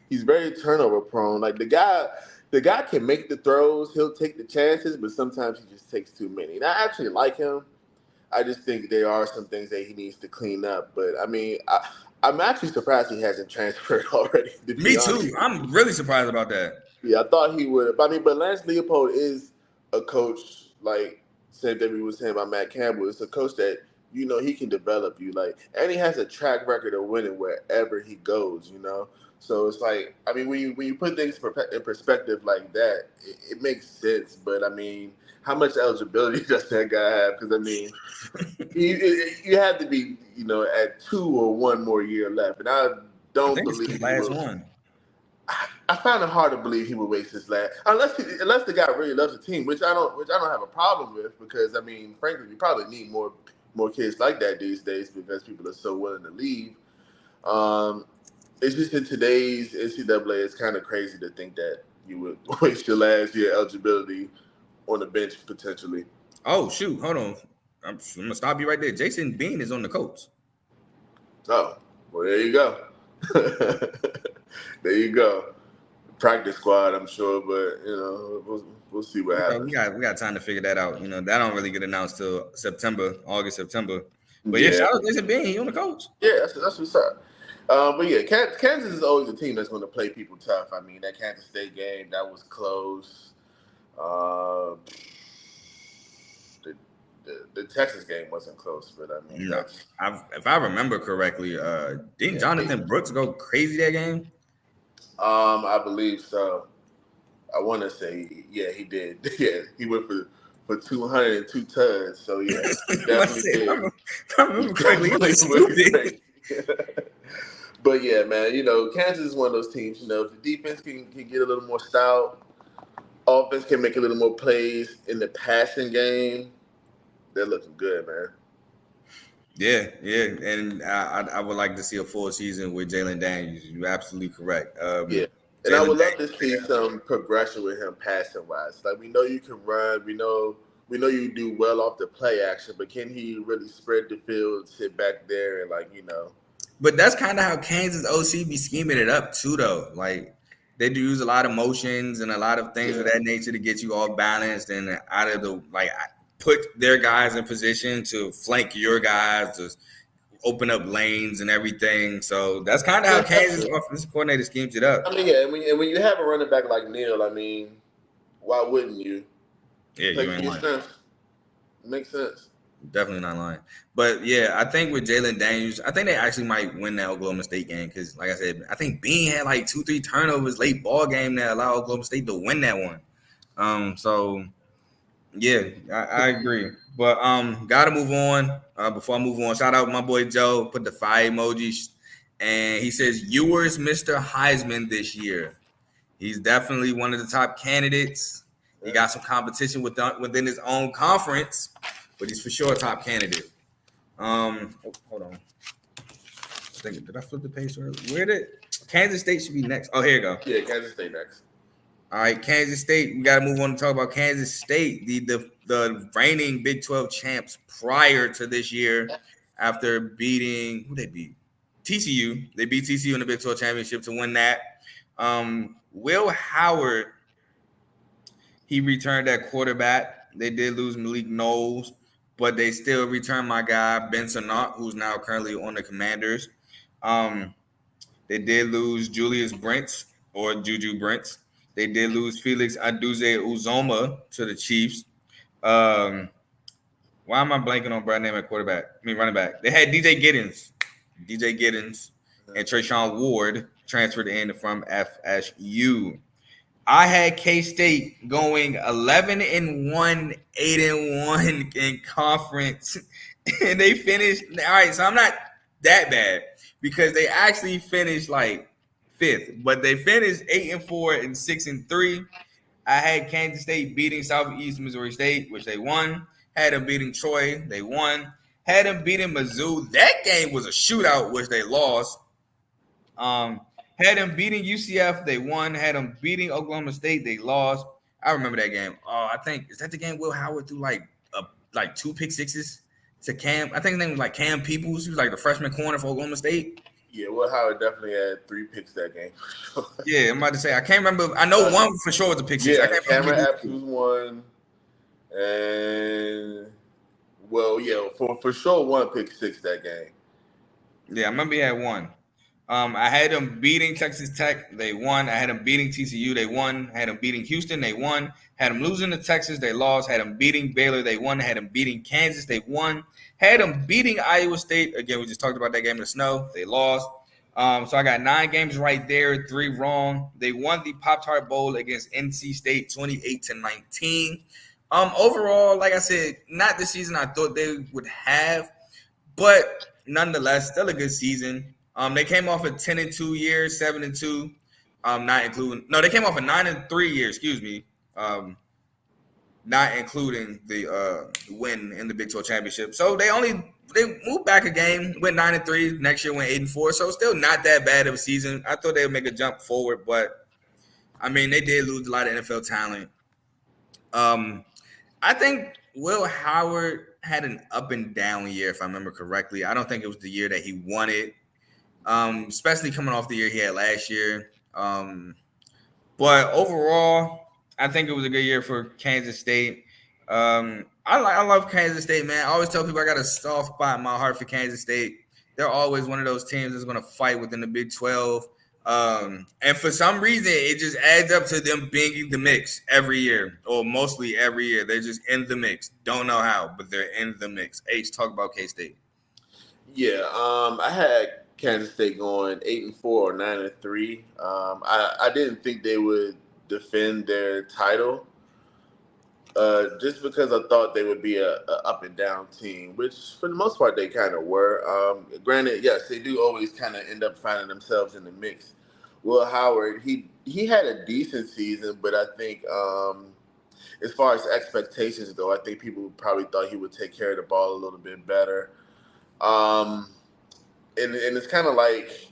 he's very turnover prone. Like the guy can make the throws, he'll take the chances, but sometimes he just takes too many. And I actually like him. I just think there are some things that he needs to clean up. But I mean, I'm actually surprised he hasn't transferred already. Me too. I'm really surprised about that. Yeah, I thought he would. I mean, but Lance Leopold is a coach, like same thing we were saying about Matt Campbell. It's a coach that he can develop you, and he has a track record of winning wherever he goes. So it's like, I mean, when you put things in perspective like that, it makes sense. But I mean, how much eligibility does that guy have? Because I mean, you have to be, at 2 or 1 more year left, and I believe it's the last one. I find it hard to believe he would waste his last, unless the guy really loves the team, which I don't have a problem with, because I mean, frankly, we probably need more kids like that these days because people are so willing to leave. It's just in today's NCAA, it's kind of crazy to think that you would waste your last year eligibility on the bench potentially. Oh shoot, hold on, I'm gonna stop you right there. Jason Bean is on the Colts. Oh, well, there you go. There you go. Practice squad, I'm sure, but we'll see what happens. We got time to figure that out. That don't really get announced till August, September. But Yeah. shout out to Jason Bean. He on the coach. Yeah, that's what's up. But yeah, Kansas is always a team that's going to play people tough. I mean, that Kansas State game, that was close. The Texas game wasn't close, but I mean, no. If I remember correctly, didn't Jonathan Brooks go crazy that game? I believe so. I want to say, yeah, he did. Yeah, he went for 202 tons. So yeah, definitely did. I remember correctly. But yeah, man, Kansas is one of those teams. If the defense can get a little more stout, offense can make a little more plays in the passing game, they're looking good, man. Yeah, and I would like to see a full season with Jalen Daniels. You're absolutely correct. Yeah, and I would love to see some progression with him passing wise. Like we know you can run, we know you do well off the play action, but can he really spread the field, sit back there, and But that's kind of how Kansas OC be scheming it up too, though. Like they do use a lot of motions and a lot of things of that nature to get you off balance and out of the put their guys in position to flank your guys, to open up lanes and everything. So that's kind of how Kansas offensive coordinator schemes it up. I mean, yeah, and when you have a running back like Neal, I mean, why wouldn't you? Yeah, you ain't lying. Makes sense. Definitely not lying. But yeah, I think with Jalen Daniels, I think they actually might win that Oklahoma State game because, like I said, I think Bean had 2-3 turnovers late ball game that allowed Oklahoma State to win that one. So yeah, I agree. But gotta move on. Before I move on, shout out my boy Joe, put the fire emojis, and he says Ewers Mr. Heisman this year. He's definitely one of the top candidates. He got some competition within his own conference, but he's for sure a top candidate. Hold on. Did I flip the page? Where did Kansas State should be next? Oh, here you go. Yeah, Kansas State next. All right, Kansas State. We got to move on to talk about Kansas State, the reigning Big 12 champs prior to this year, after beating who they beat? TCU. They beat TCU in the Big 12 championship to win that. Will Howard, he returned at quarterback. They did lose Malik Knowles, but they still returned my guy Ben Sinnott, who's now currently on the Commanders. They did lose Julius Brents or Juju Brents. They did lose Felix Aduze-Uzoma to the Chiefs. Why am I blanking on Brad name at running back? They had DJ Giddens, and Trayshawn Ward transferred in from FSU. I had K-State going 11-1, 8-1 in conference, and they finished. All right, so I'm not that bad because they actually finished fifth, but they finished 8-4 and 6-3. I had Kansas State beating Southeast Missouri State, which they won. Had them beating Troy, they won. Had them beating Mizzou. That game was a shootout, which they lost. Had them beating UCF, they won. Had them beating Oklahoma State, they lost. I remember that game. Oh, I think is that the game Will Howard threw two pick sixes to Cam. I think his name was Cam Peoples. He was the freshman corner for Oklahoma State. Yeah, Will Howard definitely had 3 picks that game. Yeah, I'm about to say I can't remember. I know one for sure was a pick six. Yeah, I can't Cameron Apps was one, and for sure one pick six that game. Yeah, I remember he had one. I had them beating Texas Tech, they won. I had them beating TCU, they won. I had them beating Houston, they won. Had them losing to Texas, they lost. Had them beating Baylor, they won. Had them beating Kansas, they won. Had them beating Iowa State. Again, we just talked about that game in the snow. They lost. So I got 9 games right there, 3 wrong. They won the Pop-Tart Bowl against NC State 28-19. Overall, like I said, not the season I thought they would have, but nonetheless, still a good season. They came off a 10-2 year, 7-2, they came off a 9-3 year, excuse me. Not including the win in the Big 12 championship. So they moved back a game, went 9-3. Next year went 8-4. So still not that bad of a season. I thought they would make a jump forward, but I mean they did lose a lot of NFL talent. I think Will Howard had an up and down year, if I remember correctly. I don't think it was the year that he won it. Especially coming off the year he had last year. But overall, I think it was a good year for Kansas State. I love Kansas State, man. I always tell people I got a soft spot in my heart for Kansas State. They're always one of those teams that's going to fight within the Big 12. And for some reason, it just adds up to them being in the mix every year, or mostly every year. They're just in the mix. Don't know how, but they're in the mix. H, talk about K-State. Yeah, I had Kansas State going 8-4 or 9-3. I didn't think they would defend their title, just because I thought they would be a up and down team, which for the most part they kind of were. Granted, yes, they do always kind of end up finding themselves in the mix. Will Howard, he had a decent season, but I think as far as expectations go, I think people probably thought he would take care of the ball a little bit better. And it's kind of like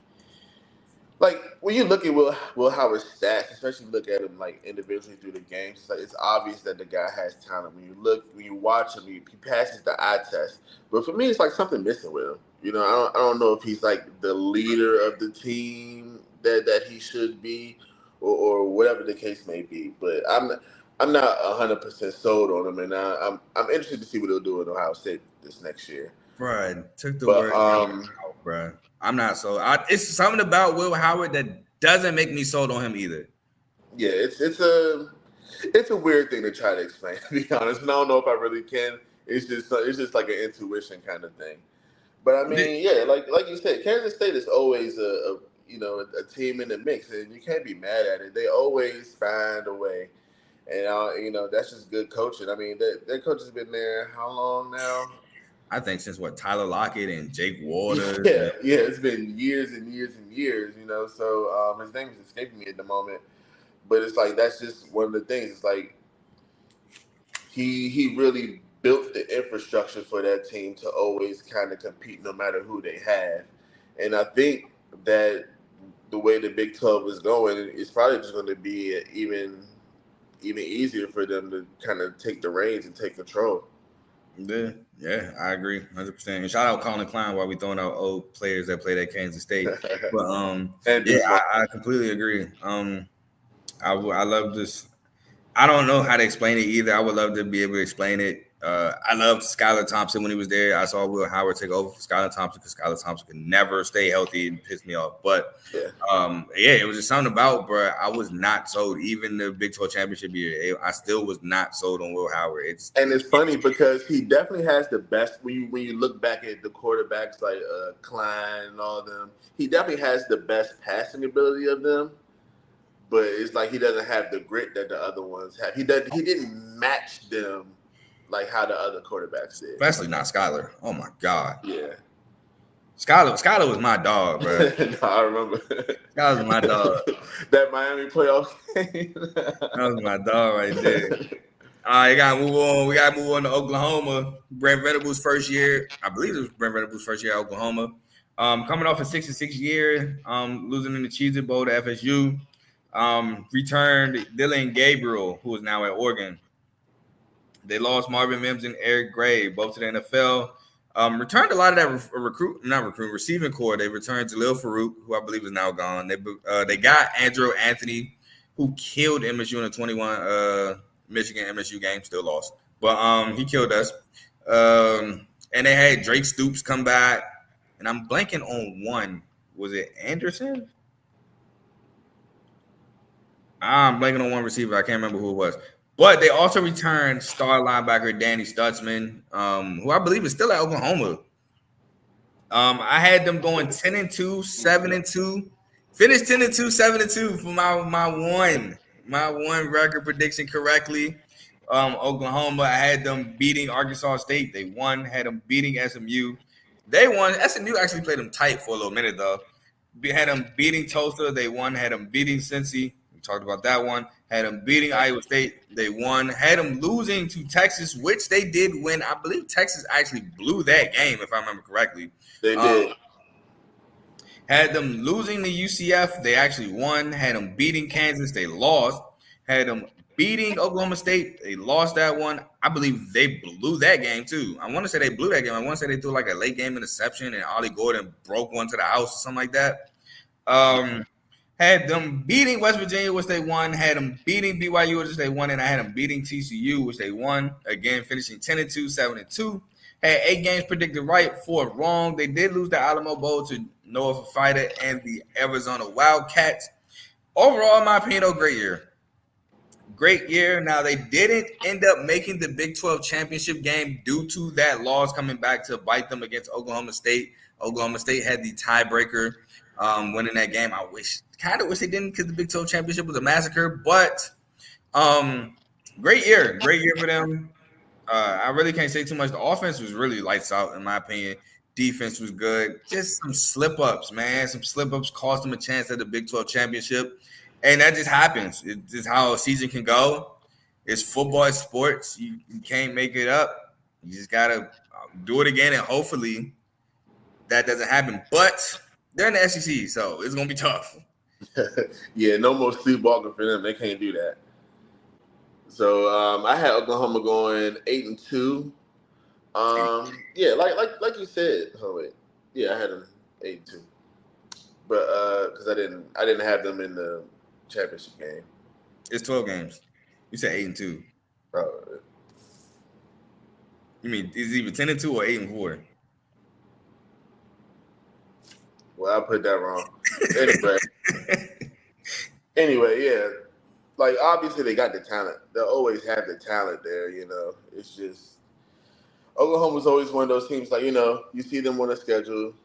when you look at Will Howard's stats, especially look at him like individually through the games, it's obvious that the guy has talent. When you watch him, he passes the eye test. But for me, it's like something missing with him. You know, I don't know if he's like the leader of the team that he should be, or whatever the case may be. But I'm not 100% sold on him, and I'm interested to see what he'll do in Ohio State this next year. Bruh, took the word out, bruh. I'm not sold. It's something about Will Howard that doesn't make me sold on him either. Yeah, it's a weird thing to try to explain, to be honest. And I don't know if I really can. It's just like an intuition kind of thing. But I mean, yeah, like you said, Kansas State is always a team in the mix, and you can't be mad at it. They always find a way, and that's just good coaching. I mean, their coach has been there how long now? I think since Tyler Lockett and Jake Waters. Yeah, it's been years and years and years, So his name is escaping me at the moment, but it's like that's just one of the things. It's like he really built the infrastructure for that team to always kind of compete no matter who they have, and I think that the way the Big 12 is going, it's probably just going to be even easier for them to kind of take the reins and take control. Yeah, I agree 100%. And shout out Colin Klein while we throwing out old players that played at Kansas State. But I completely agree. I love this. I don't know how to explain it either. I would love to be able to explain it. I loved Skylar Thompson when he was there. I saw Will Howard take over for Skylar Thompson because Skylar Thompson could never stay healthy and piss me off. But it was just something about, bro. I was not sold. Even the Big 12 championship year, I still was not sold on Will Howard. It's funny because he definitely has the best. When you look back at the quarterbacks like Klein and all of them, he definitely has the best passing ability of them. But it's like he doesn't have the grit that the other ones have. He didn't match them like how the other quarterbacks did. Especially not Skylar. Oh my God. Yeah. Skylar was my dog, bro. No, I remember. Skylar was my dog. That Miami playoff game. That was my dog right there. All right, gotta move on. We gotta move on to Oklahoma. Brent Venables' first year. I believe it was Brent Venables' first year at Oklahoma. Coming off a 6-6 year, losing in the Cheez-It Bowl to FSU. Returned Dylan Gabriel, who is now at Oregon. They lost Marvin Mims and Eric Gray, both to the NFL. Returned a lot of that receiving core. They returned Jalil Farouk, who I believe is now gone. They got Andrew Anthony, who killed MSU in a 21 Michigan MSU game, still lost. But he killed us. And they had Drake Stoops come back. And I'm blanking on one. Was it Anderson? I'm blanking on one receiver. I can't remember who it was. But they also returned star linebacker Danny Stutzman, who I believe is still at Oklahoma. I had them going 10-2, 7-2. Finished 10-2, 7-2 for my one record prediction correctly. Oklahoma, I had them beating Arkansas State. They won. Had them beating SMU. They won. SMU actually played them tight for a little minute, though. Had them beating Tulsa. They won. Had them beating Cincy. We talked about that one. Had them beating Iowa State. They won. Had them losing to Texas, which they did win. I believe Texas actually blew that game, if I remember correctly. They did. Had them losing to UCF. They actually won. Had them beating Kansas. They lost. Had them beating Oklahoma State. They lost that one. I believe they blew that game, too. I want to say they blew that game. I want to say they threw like a late game interception and Ollie Gordon broke one to the house or something like that. had them beating West Virginia, which they won. Had them beating BYU, which they won, and I had them beating TCU, which they won. Again, finishing 10-2, 7-2. Had 8 games predicted right, 4 wrong. They did lose the Alamo Bowl to Noah Fafita and the Arizona Wildcats. Overall, in my opinion, though, great year. Great year. Now, they didn't end up making the Big 12 championship game due to that loss coming back to bite them against Oklahoma State. Oklahoma State had the tiebreaker winning that game. I kind of wish they didn't because the Big 12 championship was a massacre. But great year. Great year for them. I really can't say too much. The offense was really lights out, in my opinion. Defense was good. Just some slip-ups, man. Some slip-ups cost them a chance at the Big 12 championship. And that just happens. It's just how a season can go. It's football, it's sports. You can't make it up. You just got to do it again, and hopefully that doesn't happen. But they're in the SEC, so it's going to be tough. Yeah, no more sleepwalking for them. They can't do that. So I had Oklahoma going 8-2. Yeah, like you said. Oh wait, yeah, I had them 8-2, but because I didn't have them in the championship game. It's 12 games. You said 8-2. You mean it's either 10-2 or 8-4? Well, I put that wrong. Anyway, yeah. Like, obviously, they got the talent. They'll always have the talent there, you know. It's just Oklahoma's always one of those teams, like, you know, you see them on a schedule,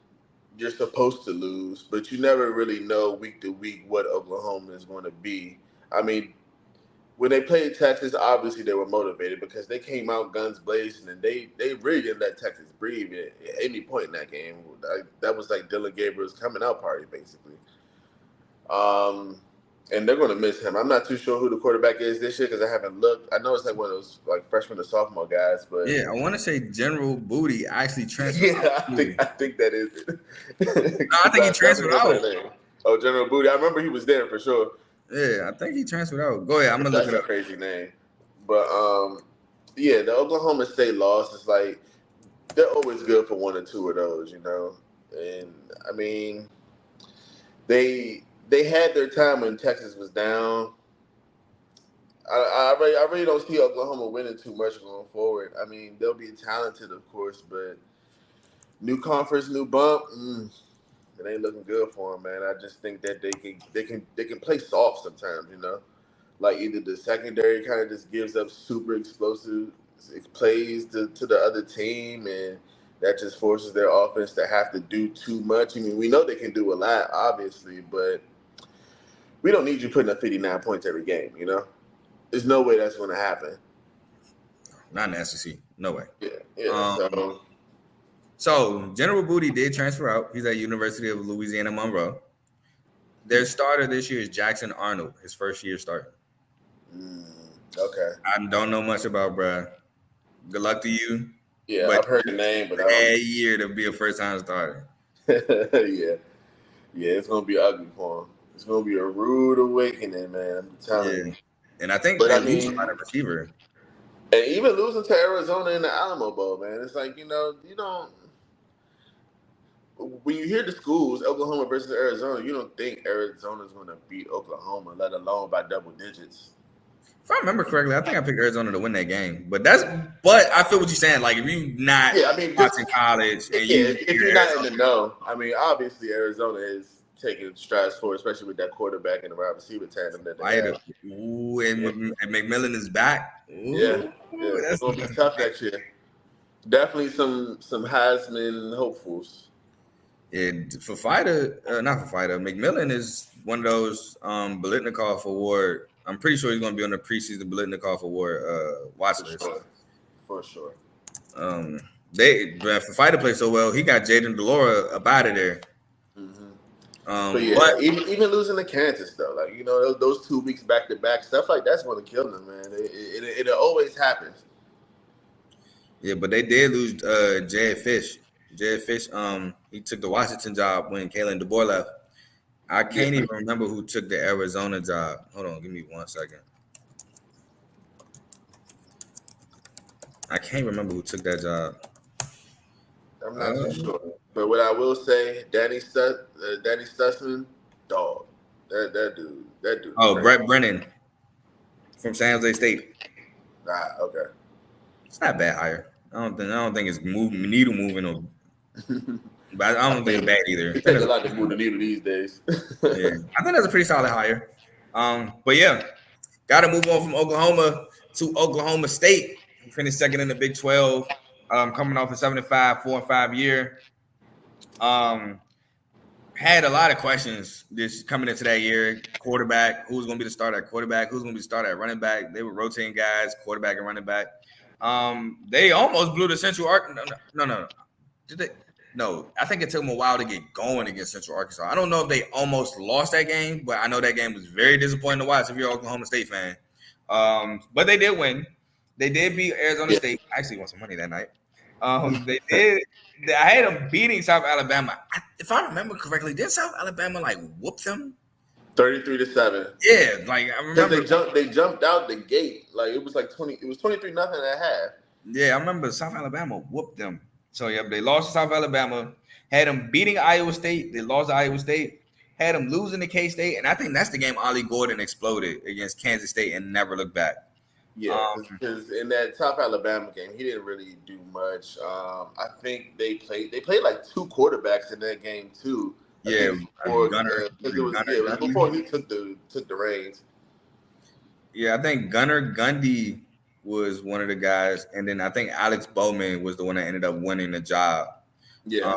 you're supposed to lose, but you never really know week to week what Oklahoma is going to be. I mean, when they played Texas, obviously they were motivated because they came out guns blazing, and they really didn't let Texas breathe at any point in that game. That was like Dylan Gabriel's coming out party, basically. And they're going to miss him. I'm not too sure who the quarterback is this year because I haven't looked. I know it's like one of those like freshman or sophomore guys, but yeah, I want to say General Booty actually transferred. Yeah, I think that is it. No, I think he transferred out. Oh, General Booty. I remember he was there for sure. Yeah, I think he transferred out. Go ahead, I'm gonna look it up. That's a crazy name, but yeah, the Oklahoma State loss is like they're always good for 1 or 2 of those, you know. And I mean, they had their time when Texas was down. I really don't see Oklahoma winning too much going forward. I mean, they'll be talented, of course, but new conference, new bump. It ain't looking good for them, man. I just think that they can play soft sometimes, you know. Like either the secondary kind of just gives up super explosive plays to the other team, and that just forces their offense to have to do too much. I mean, we know they can do a lot, obviously, but we don't need you putting up 59 points every game, you know? There's no way that's going to happen. Not in the SEC. No way. Yeah. So General Booty did transfer out. He's at University of Louisiana Monroe. Their starter this year is Jackson Arnold, his first year starting. Okay. I don't know much about bruh. Good luck to you. Yeah, I've heard the name, but bad year to be a first-time starter. Yeah, it's going to be ugly for him. It's going to be a rude awakening, man. I'm telling you. And I think they lose a lot of receiver. And even losing to Arizona in the Alamo Bowl, man, it's like, you know, you don't – when you hear the schools, Oklahoma versus Arizona, you don't think Arizona's going to beat Oklahoma, let alone by double digits. If I remember correctly, I think I picked Arizona to win that game. But I feel what you're saying. Like, if you're not watching college. And if you're not in the know, I mean, obviously Arizona is taking strides forward, especially with that quarterback and the wide receiver tandem that they have. Ooh, and McMillan is back. Ooh, it's going to be tough next year. Definitely some Heisman hopefuls. And McMillan is one of those Biletnikoff Award. I'm pretty sure he's going to be on the preseason Biletnikoff Award watch list. For sure. Fafita played so well, he got Jaden Delora up out of there. But even losing to Kansas though, like, you know, those 2 weeks back to back, stuff like that's going to kill them, man. It always happens. Yeah, but they did lose Jared Fish. Jared Fish, he took the Washington job when Kalen DeBoer left. I can't even remember who took the Arizona job. Hold on, give me 1 second. I can't remember who took that job. I'm not too sure. But what I will say, Danny Stutzman, dog. That dude. Oh, Brett Brennan from San Jose State. Nah, okay. It's not bad hire. I don't think it's needle moving or, but I don't think it's bad either. It takes a lot to move the needle these days. Yeah, I think that's a pretty solid hire. But yeah, got to move on from Oklahoma to Oklahoma State. Finished second in the Big 12, coming off a 7-5, 4-5 year. Had a lot of questions this coming into that year. Quarterback, who's going to be the starter at quarterback? Who's going to be the starter at running back? They were rotating guys, quarterback and running back. They almost blew the Central Arkansas. No. Did they? No, I think it took them a while to get going against Central Arkansas. I don't know if they almost lost that game, but I know that game was very disappointing to watch if you're an Oklahoma State fan. But they did win. They did beat Arizona State. I actually won some money that night. They did. I had them beating South Alabama. If I remember correctly, did South Alabama whoop them? 33-7. Yeah, I remember they jumped out the gate. It was 20. It was 23-0 at half. Yeah, I remember South Alabama whooped them. So yeah, they lost to South Alabama. Had them beating Iowa State. They lost to Iowa State. Had them losing to K-State, and I think that's the game Ollie Gordon exploded against Kansas State and never looked back. Yeah, because in that South Alabama game, he didn't really do much. I think they played like two quarterbacks in that game too. Yeah, it was before he took the reins. Yeah, I think Gunnar Gundy was one of the guys, and then I think Alex Bowman was the one that ended up winning the job. Yeah.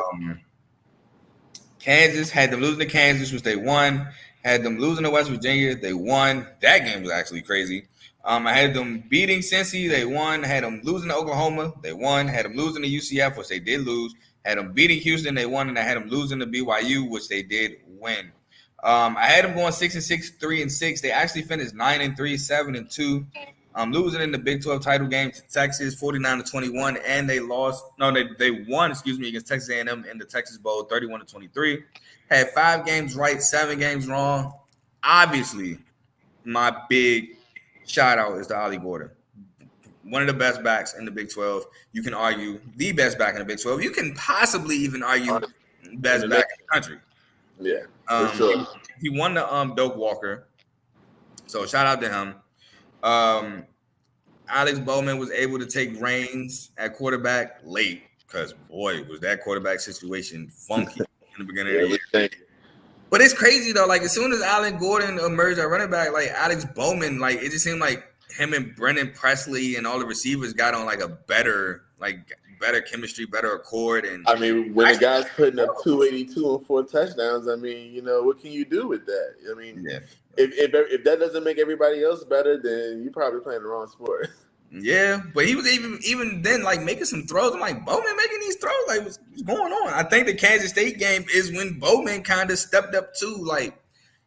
Kansas had them losing to Kansas, which they won. Had them losing to West Virginia, they won. That game was actually crazy. I had them beating Cincy, they won. Had them losing to Oklahoma, they won. Had them losing to UCF, which they did lose. Had them beating Houston, they won, and I had them losing to BYU, which they did win. I had them going 6-6, 3-6. They actually finished 9-3, 7-2. Losing in the Big 12 title game to Texas, 49-21, and they lost. No, they won. Against Texas A&M in the Texas Bowl, 31-23. Had 5 games right, 7 games wrong. Obviously, my big shout out is to Ollie Gordon, one of the best backs in the Big 12. You can argue the best back in the Big 12. You can possibly even argue best back in the country. Yeah, for sure. He won the Doak Walker, so shout out to him. Alex Bowman was able to take reins at quarterback late because, boy, was that quarterback situation funky in the beginning of the year. But it's crazy, though. As soon as Allen Gordon emerged at running back, Alex Bowman, it just seemed like him and Brennan Presley and all the receivers got on, a better chemistry, better accord. And I mean, when a guy's putting up 282 and 4 touchdowns, I mean, what can you do with that? I mean, yeah. If that doesn't make everybody else better, then you're probably playing the wrong sport. Yeah, but he was even then making some throws. I'm like, Bowman making these throws? What's going on? I think the Kansas State game is when Bowman kind of stepped up too.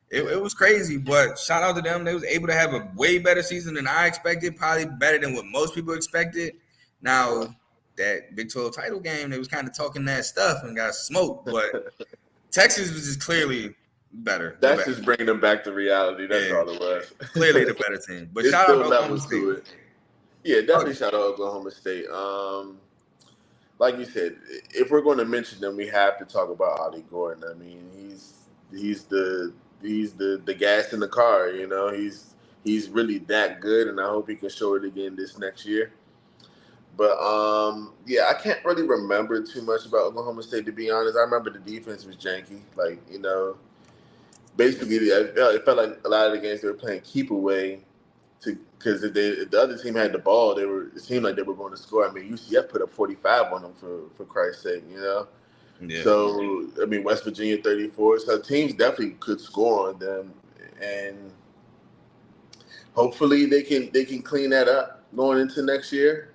It was crazy, but shout out to them. They was able to have a way better season than I expected, probably better than what most people expected. Now, that Big 12 title game, they was kind of talking that stuff and got smoked, but Texas was just clearly better. That's just bringing them back to reality. That's all it was. Clearly the better team. But shout out to Oklahoma State. To it. Yeah, definitely shout out Oklahoma State. Like you said, if we're going to mention them, we have to talk about Ollie Gordon. I mean, he's the gas in the car. He's really that good, and I hope he can show it again this next year. But yeah, I can't really remember too much about Oklahoma State, to be honest. I remember the defense was janky. Basically, it felt like a lot of the games they were playing keep away. Because if the other team had the ball, it seemed like they were going to score. I mean, UCF put up 45 on them for Christ's sake, Yeah. So I mean, West Virginia 34. So teams definitely could score on them, and hopefully they can clean that up going into next year.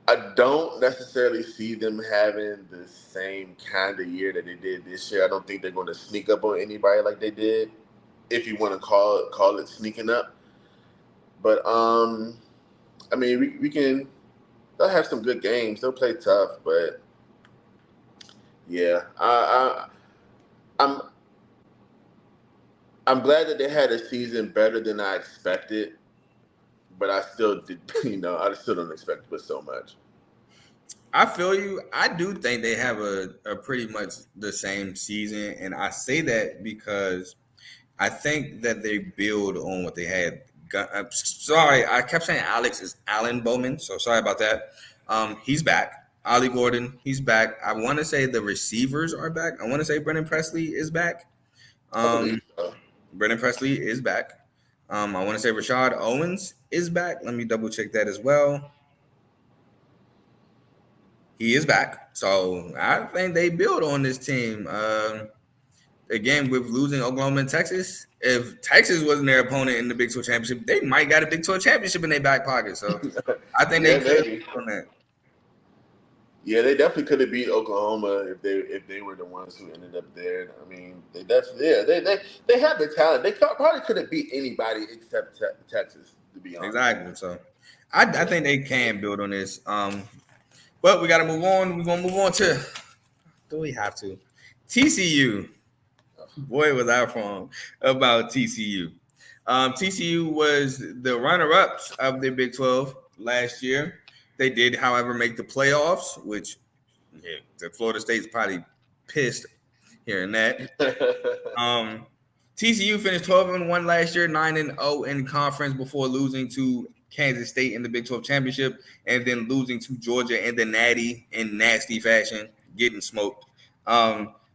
I don't necessarily see them having the same kind of year that they did this year. I don't think they're going to sneak up on anybody like they did, if you want to call it sneaking up. But I mean, they'll have some good games. They'll play tough, but yeah, I'm glad that they had a season better than I expected, but I still did, I still don't expect it so much. I feel you. I do think they have a pretty much the same season, and I say that because I think that they build on what they had. I'm sorry, I kept saying Alex is Alan Bowman, so sorry about that. He's back. Ollie Gordon, he's back. I want to say the receivers are back. I want to say Brendan Presley is back. I believe so. Brendan Presley is back. I want to say Rashad Owens is back. Let me double check that as well. He is back. So I think they build on this team. Again, with losing Oklahoma and Texas, if Texas wasn't their opponent in the Big 12 championship, they might got a Big 12 championship in their back pocket. So I think Yeah, they could maybe. on that. Yeah, they definitely could have beat Oklahoma if they were the ones who ended up there. I mean, they definitely they have the talent. They probably could have beat anybody except Texas, to be honest. Exactly. So I think they can build on this. But we got to move on. We're gonna move on to. Do we have to? TCU. Boy, was I wrong about TCU. TCU was the runner-ups of the Big 12 last year. They did, however, make the playoffs, which the Florida State's probably pissed hearing that. TCU finished 12-1 last year, 9-0 in conference before losing to Kansas State in the Big 12 championship, and then losing to Georgia in the Natty in nasty fashion, getting smoked.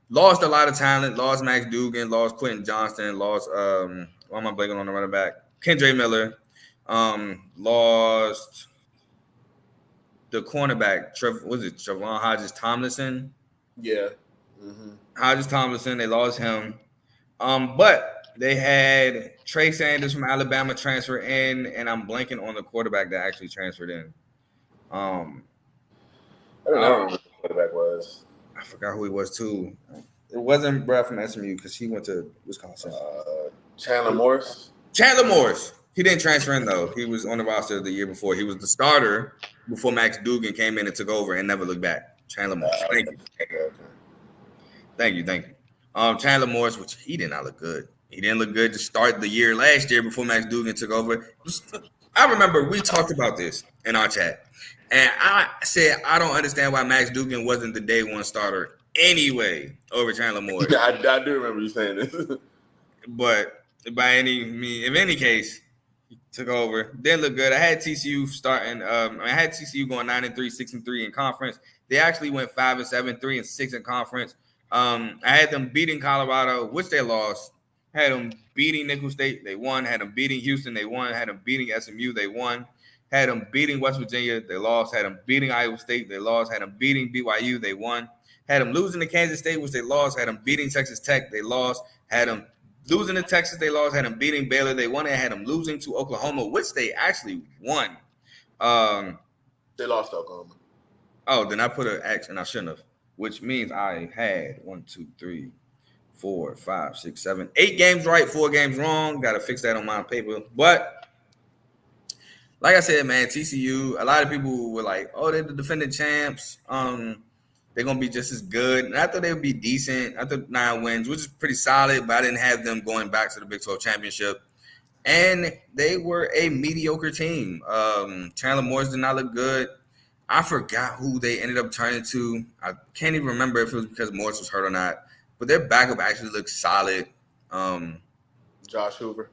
Lost a lot of talent. Lost Max Dugan. Lost Quentin Johnston. Lost why am I blanking on the running back? Kendra Miller. Lost the cornerback. Was it Trevon Hodges Tomlinson? Yeah. Mm-hmm. Hodges Tomlinson. They lost him. But they had Trey Sanders from Alabama transfer in, and I'm blanking on the quarterback that actually transferred in. I don't know who the quarterback was. I forgot who he was too. It wasn't Brad from SMU because he went to Wisconsin. Chandler Morris. Chandler Morris. He didn't transfer in though. He was on the roster the year before. He was the starter before Max Dugan came in and took over and never looked back. Chandler Morris. Thank you. Thank you. Chandler Morris, which he did not look good. He didn't look good to start the year last year before Max Dugan took over. I remember we talked about this in our chat. And I said, I don't understand why Max Dugan wasn't the day one starter anyway over Chandler Morris. I do remember you saying this. But in any case, he took over. Didn't look good. I had TCU starting. I had TCU going 9-3, 6-3 in conference. They actually went 5-7, 3-6 in conference. I had them beating Colorado, which they lost. Had them beating Nicholls State, they won. Had them beating Houston, they won. Had them beating SMU, they won. Had them beating West Virginia, they lost. Had them beating Iowa State, they lost. Had them beating BYU, they won. Had them losing to Kansas State, which they lost. Had them beating Texas Tech, they lost. Had them losing to Texas, they lost. Had them beating Baylor, they won. And had them losing to Oklahoma, which they actually won. They lost to Oklahoma. Oh, then I put an X, and I shouldn't have. Which means I had 1, 2, 3, 4, 5, 6, 7, 8 games right, 4 games wrong. Got to fix that on my paper. But like I said, man, TCU, a lot of people were like, oh, they're the defending champs. They're going to be just as good. And I thought they would be decent. I thought 9 wins, which is pretty solid, but I didn't have them going back to the Big 12 championship. And they were a mediocre team. Chandler Morris did not look good. I forgot who they ended up turning to. I can't even remember if it was because Morris was hurt or not. But their backup actually looked solid. Josh Hoover.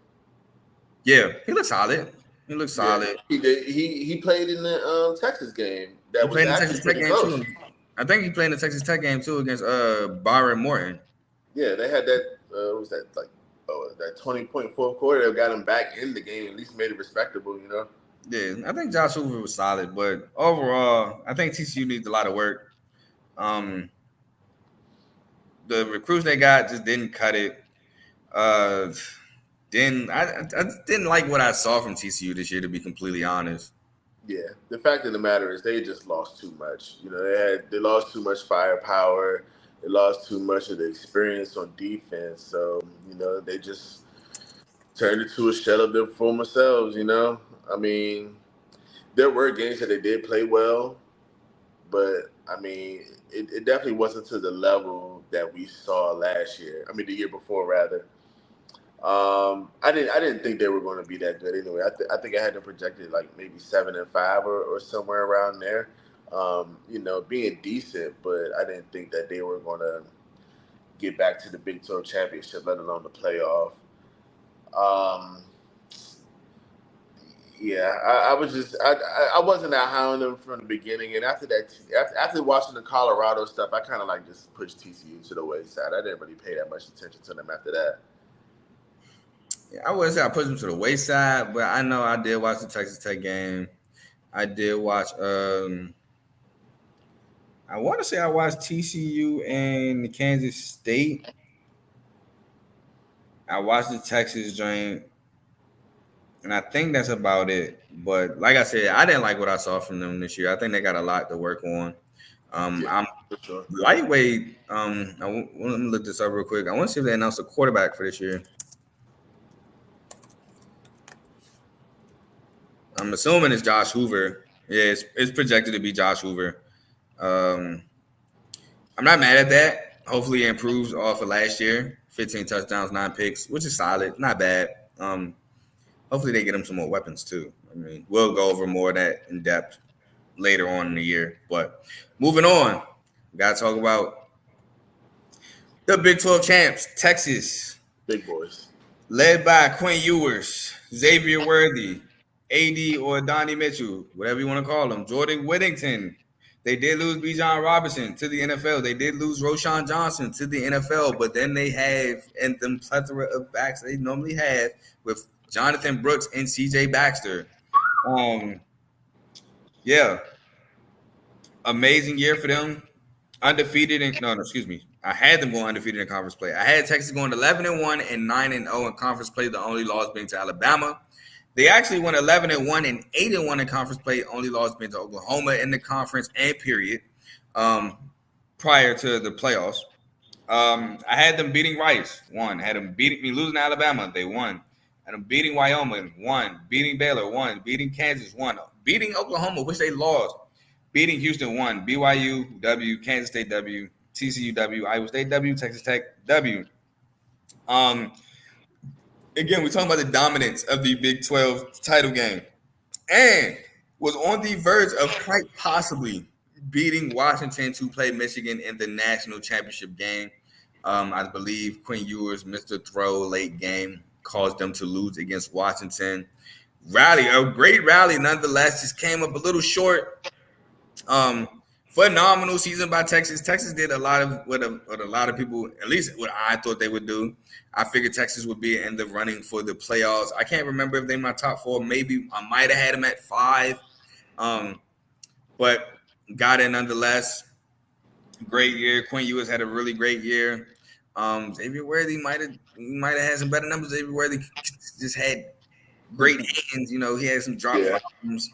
Yeah, he looked solid. He looked solid. Yeah, he did. He played in the Texas game. That was actually pretty close. Too. I think he played in the Texas Tech game too against Byron Morton. Yeah, they had that. What was that like? That 20-point fourth quarter that got him back in the game. At least made it respectable, you know. Yeah, I think Josh Hoover was solid, but overall, I think TCU needs a lot of work. The recruits they got just didn't cut it. I didn't like what I saw from TCU this year, to be completely honest. Yeah, the fact of the matter is they just lost too much. You know, they lost too much firepower. They lost too much of the experience on defense. So, you know, they just turned into a shell of their former selves, you know. I mean, there were games that they did play well, but, I mean, it definitely wasn't to the level that we saw last year. I mean, the year before, rather. I didn't think they were going to be that good anyway. I think I had them projected like maybe 7-5 or somewhere around there. You know, being decent, but I didn't think that they were going to get back to the Big 12 championship, let alone the playoff. Yeah, I was just I wasn't that high on them from the beginning, and after that, after watching the Colorado stuff, I kind of like just pushed TCU to the wayside. I didn't really pay that much attention to them after that. Yeah, I wouldn't say I pushed them to the wayside, but I know I did watch the Texas Tech game. I did watch. I want to say I watched TCU and Kansas State. I watched the Texas joint, and I think that's about it. But like I said, I didn't like what I saw from them this year. I think they got a lot to work on. I'm For sure. lightweight. Let me look this up real quick. I want to see if they announced a quarterback for this year. I'm assuming it's Josh Hoover. Yeah, it's projected to be Josh Hoover. I'm not mad at that. Hopefully, it improves off of last year. 15 touchdowns, 9 picks, which is solid. Not bad. Hopefully, they get him some more weapons too. I mean, we'll go over more of that in depth later on in the year. But moving on, we got to talk about the Big 12 champs, Texas. Big boys. Led by Quinn Ewers, Xavier Worthy, AD or Donnie Mitchell, whatever you want to call him, Jordan Whittington. They did lose Bijan Robinson to the NFL. They did lose Roshan Johnson to the NFL, but then they have and them plethora of backs they normally have with Jonathan Brooks and CJ Baxter. Yeah. Amazing year for them. Undefeated in excuse me. I had them going undefeated in conference play. I had Texas going 11-1 and 9-0 in conference play. The only loss being to Alabama. They actually went 11-1 and 8-1 in conference play. Only loss being to Oklahoma in the conference and period. Prior to the playoffs, I had them beating Rice. Won. Had them losing to Alabama. They won. Had them beating Wyoming. Won. Beating Baylor. Won. Beating Kansas. Won. Beating Oklahoma, which they lost. Beating Houston, won. BYU, W. Kansas State, W. TCU, W. Iowa State, W. Texas Tech, W. Again, we're talking about the dominance of the Big 12 title game. And was on the verge of quite possibly beating Washington to play Michigan in the national championship game. I believe Quinn Ewers missed a throw late game, caused them to lose against Washington. A great rally nonetheless, just came up a little short. Phenomenal season by Texas. Texas did a lot of what a lot of people, at least what I thought they would do. I figured Texas would be in the running for the playoffs. I can't remember if they were my top 4. Maybe I might have had them at 5. But got in nonetheless. Great year. Quinn Ewers had a really great year. Xavier Worthy might have had some better numbers. Xavier Worthy just had great hands. You know, he had some drop problems.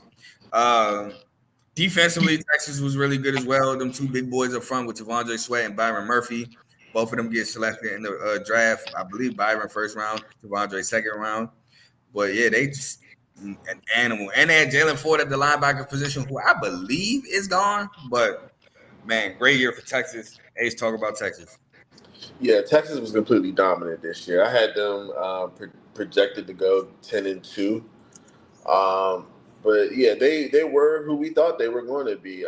Defensively, Texas was really good as well. Them 2 big boys up front with T'Vondre Sweat and Byron Murphy. Both of them get selected in the draft. I believe Byron first round, T'Vondre second round. But, yeah, they just an animal. And they had Jalen Ford at the linebacker position, who I believe is gone. But, man, great year for Texas. Ace, talk about Texas. Yeah, Texas was completely dominant this year. I had them projected to go 10-2. But yeah, they were who we thought they were going to be.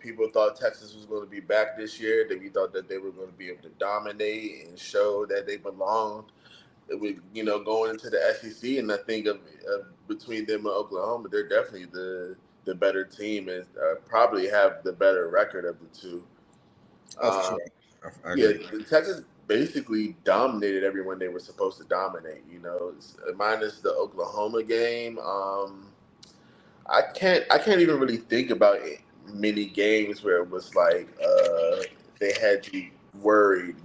People thought Texas was going to be back this year. We thought that they were going to be able to dominate and show that they belonged. With going into the SEC, and I think of between them and Oklahoma, they're definitely the better team and probably have the better record of the two. Yeah, Texas basically dominated everyone they were supposed to dominate. Minus the Oklahoma game. I can't even really think about many games where it was like they had you worried,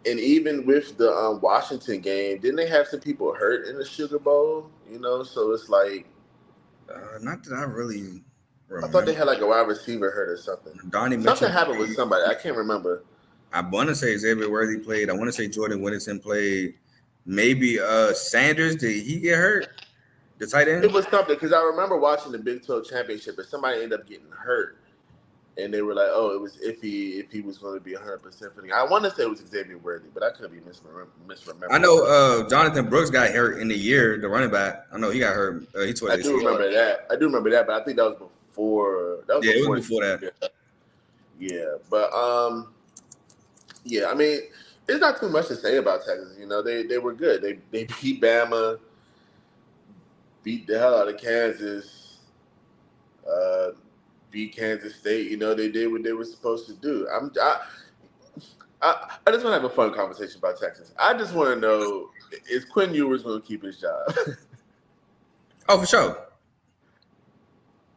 and even with the Washington game, didn't they have some people hurt in the Sugar Bowl? So it's like not that I really remember. I thought they had like a wide receiver hurt or something. Something happened with somebody. I can't remember. I want to say Xavier Worthy played. I want to say Jordan Whittington played. Maybe Sanders. Did he get hurt? The tight end? It was something because I remember watching the Big 12 championship and somebody ended up getting hurt. And they were like, oh, it was iffy if he was going to be 100% for the. I want to say it was Xavier Worthy, but I could be misremembering. I know Jonathan Brooks got hurt in the year, the running back. I know he got hurt. He tore his remember that. I do remember that, but I think that was before. It was before that. Yeah, but yeah, I mean, It's not too much to say about Texas. You know, they were good. They beat Bama, beat the hell out of Kansas, beat Kansas State. You know, they did what they were supposed to do. I just want to have a fun conversation about Texas. I just want to know, is Quinn Ewers going to keep his job? Oh, for sure.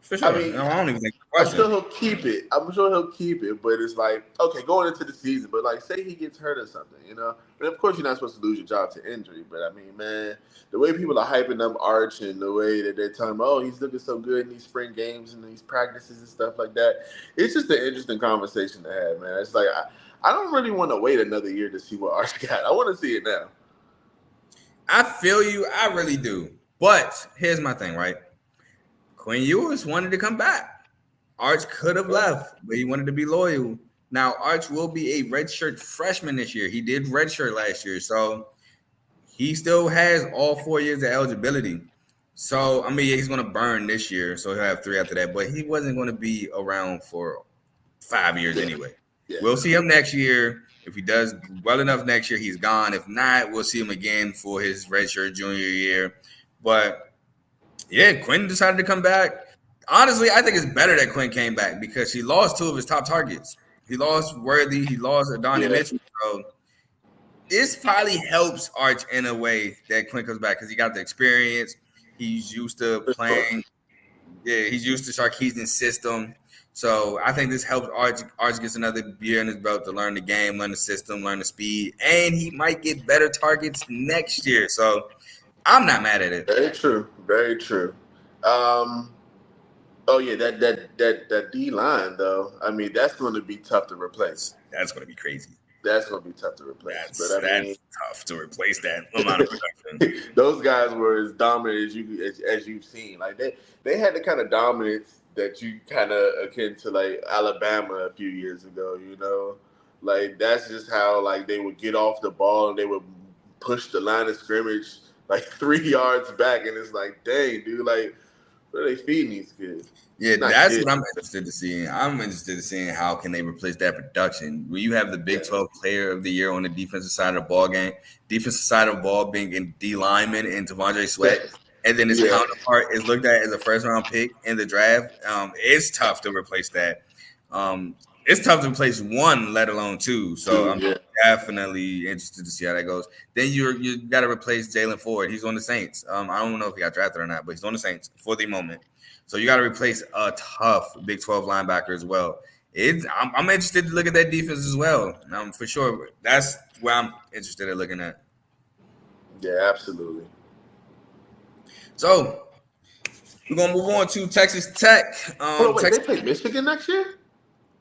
For sure. I mean, no, I don't even think I'm sure he'll keep it. But it's like, okay, going into the season, but like, say he gets hurt or something, you know? But of course, you're not supposed to lose your job to injury. But I mean, man, the way people are hyping up Arch and the way that they're telling him, oh, he's looking so good in these spring games and these practices and stuff like that, it's just an interesting conversation to have, man. It's like, I don't really want to wait another year to see what Arch got. I want to see it now. I feel you. I really do. But here's my thing, right? Quinn Ewers wanted to come back. Arch could have left, but he wanted to be loyal. Now, Arch will be a redshirt freshman this year. He did redshirt last year, so he still has all 4 years of eligibility. So, I mean, he's going to burn this year, so he'll have 3 after that. But he wasn't going to be around for 5 years anyway. Yeah. We'll see him next year. If he does well enough next year, he's gone. If not, we'll see him again for his redshirt junior year. But yeah, Quinn decided to come back. Honestly, I think it's better that Quinn came back because he lost 2 of his top targets. He lost Worthy. He lost Adonai Mitchell. So this probably helps Arch in a way that Quinn comes back because he got the experience. He's used to playing. Yeah, he's used to Sarkisian's system. So I think this helps Arch. Arch gets another year in his belt to learn the game, learn the system, learn the speed, and he might get better targets next year. So I'm not mad at it. Very true. Very true. Oh yeah, that D line though. I mean, that's going to be tough to replace. That's going to be crazy. That's going to be tough to replace. That's tough to replace that amount of production. Those guys were as dominant as you've seen. Like they had the kind of dominance that you kind of akin to like Alabama a few years ago. You know, like that's just how like they would get off the ball and they would push the line of scrimmage like 3 yards back, and it's like, dang, dude, like, what are they feeding these kids? Yeah, that's what I'm interested to see. I'm interested in seeing how can they replace that production. When you have the Big 12 Player of the Year on the defensive side of the ball game, defensive side of the ball being in D lineman and T'Vondre Sweat, and then his counterpart is looked at as a first-round pick in the draft, it's tough to replace that. It's tough to replace one, let alone 2. So I'm definitely interested to see how that goes. Then you got to replace Jalen Ford. He's on the Saints. I don't know if he got drafted or not, but he's on the Saints for the moment. So you got to replace a tough Big 12 linebacker as well. I'm interested to look at that defense as well. For sure. That's where I'm interested in looking at. Yeah, absolutely. So we're going to move on to Texas Tech. They play Michigan next year?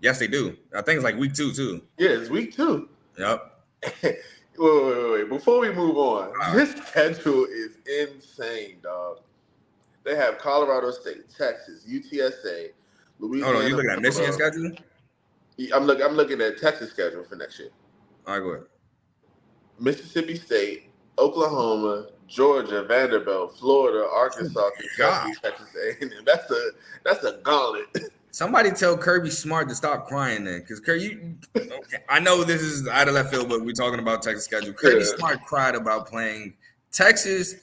Yes, they do. I think it's like week 2, too. Yeah, it's week 2. Yep. Wait. Before we move on, this schedule is insane, dog. They have Colorado State, Texas, UTSA, Louisiana. Hold on, you looking at Michigan schedule? I'm looking at Texas schedule for next year. All right, go ahead. Mississippi State, Oklahoma, Georgia, Vanderbilt, Florida, Arkansas, Kentucky, Texas A&M. That's a gauntlet. Somebody tell Kirby Smart to stop crying then, because Kirby, I know this is out of left field, but we're talking about Texas schedule. Kirby Smart cried about playing Texas,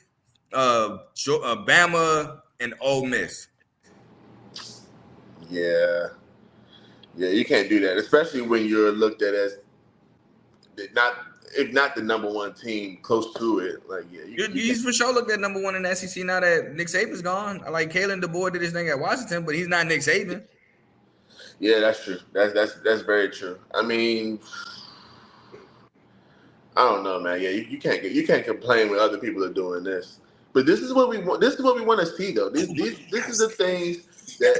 Bama, and Ole Miss. Yeah, you can't do that, especially when you're looked at as if not the number 1 team, close to it. Like, he's for sure looked at number 1 in the SEC now that Nick Saban's gone. I like Kalen DeBoer did his thing at Washington, but he's not Nick Saban. Yeah, that's true. That's very true. I mean, I don't know, man. Yeah, you can't complain when other people are doing this. But this is what we want. This is what we want to see, though. This is the things that.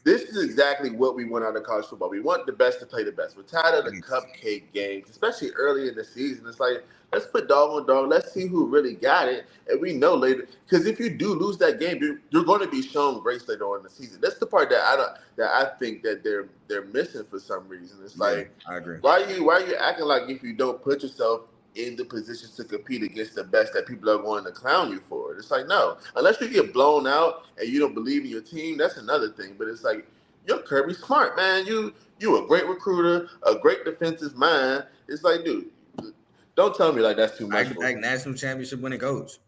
This is exactly what we want out of college football. We want the best to play the best. We're tired of the cupcake games, especially early in the season. It's like, let's put dog on dog. Let's see who really got it. And we know later, because if you do lose that game, you're going to be shown grace later on in the season. That's the part that I think that they're missing for some reason. It's like, I agree. Why are you acting like if you don't put yourself in the position to compete against the best that people are going to clown you for it? It's like, no, unless you get blown out and you don't believe in your team, that's another thing. But it's like, you're Kirby Smart, man. You a great recruiter, a great defensive mind. It's like, dude, Don't tell me like that's too much. Back national championship winning coach.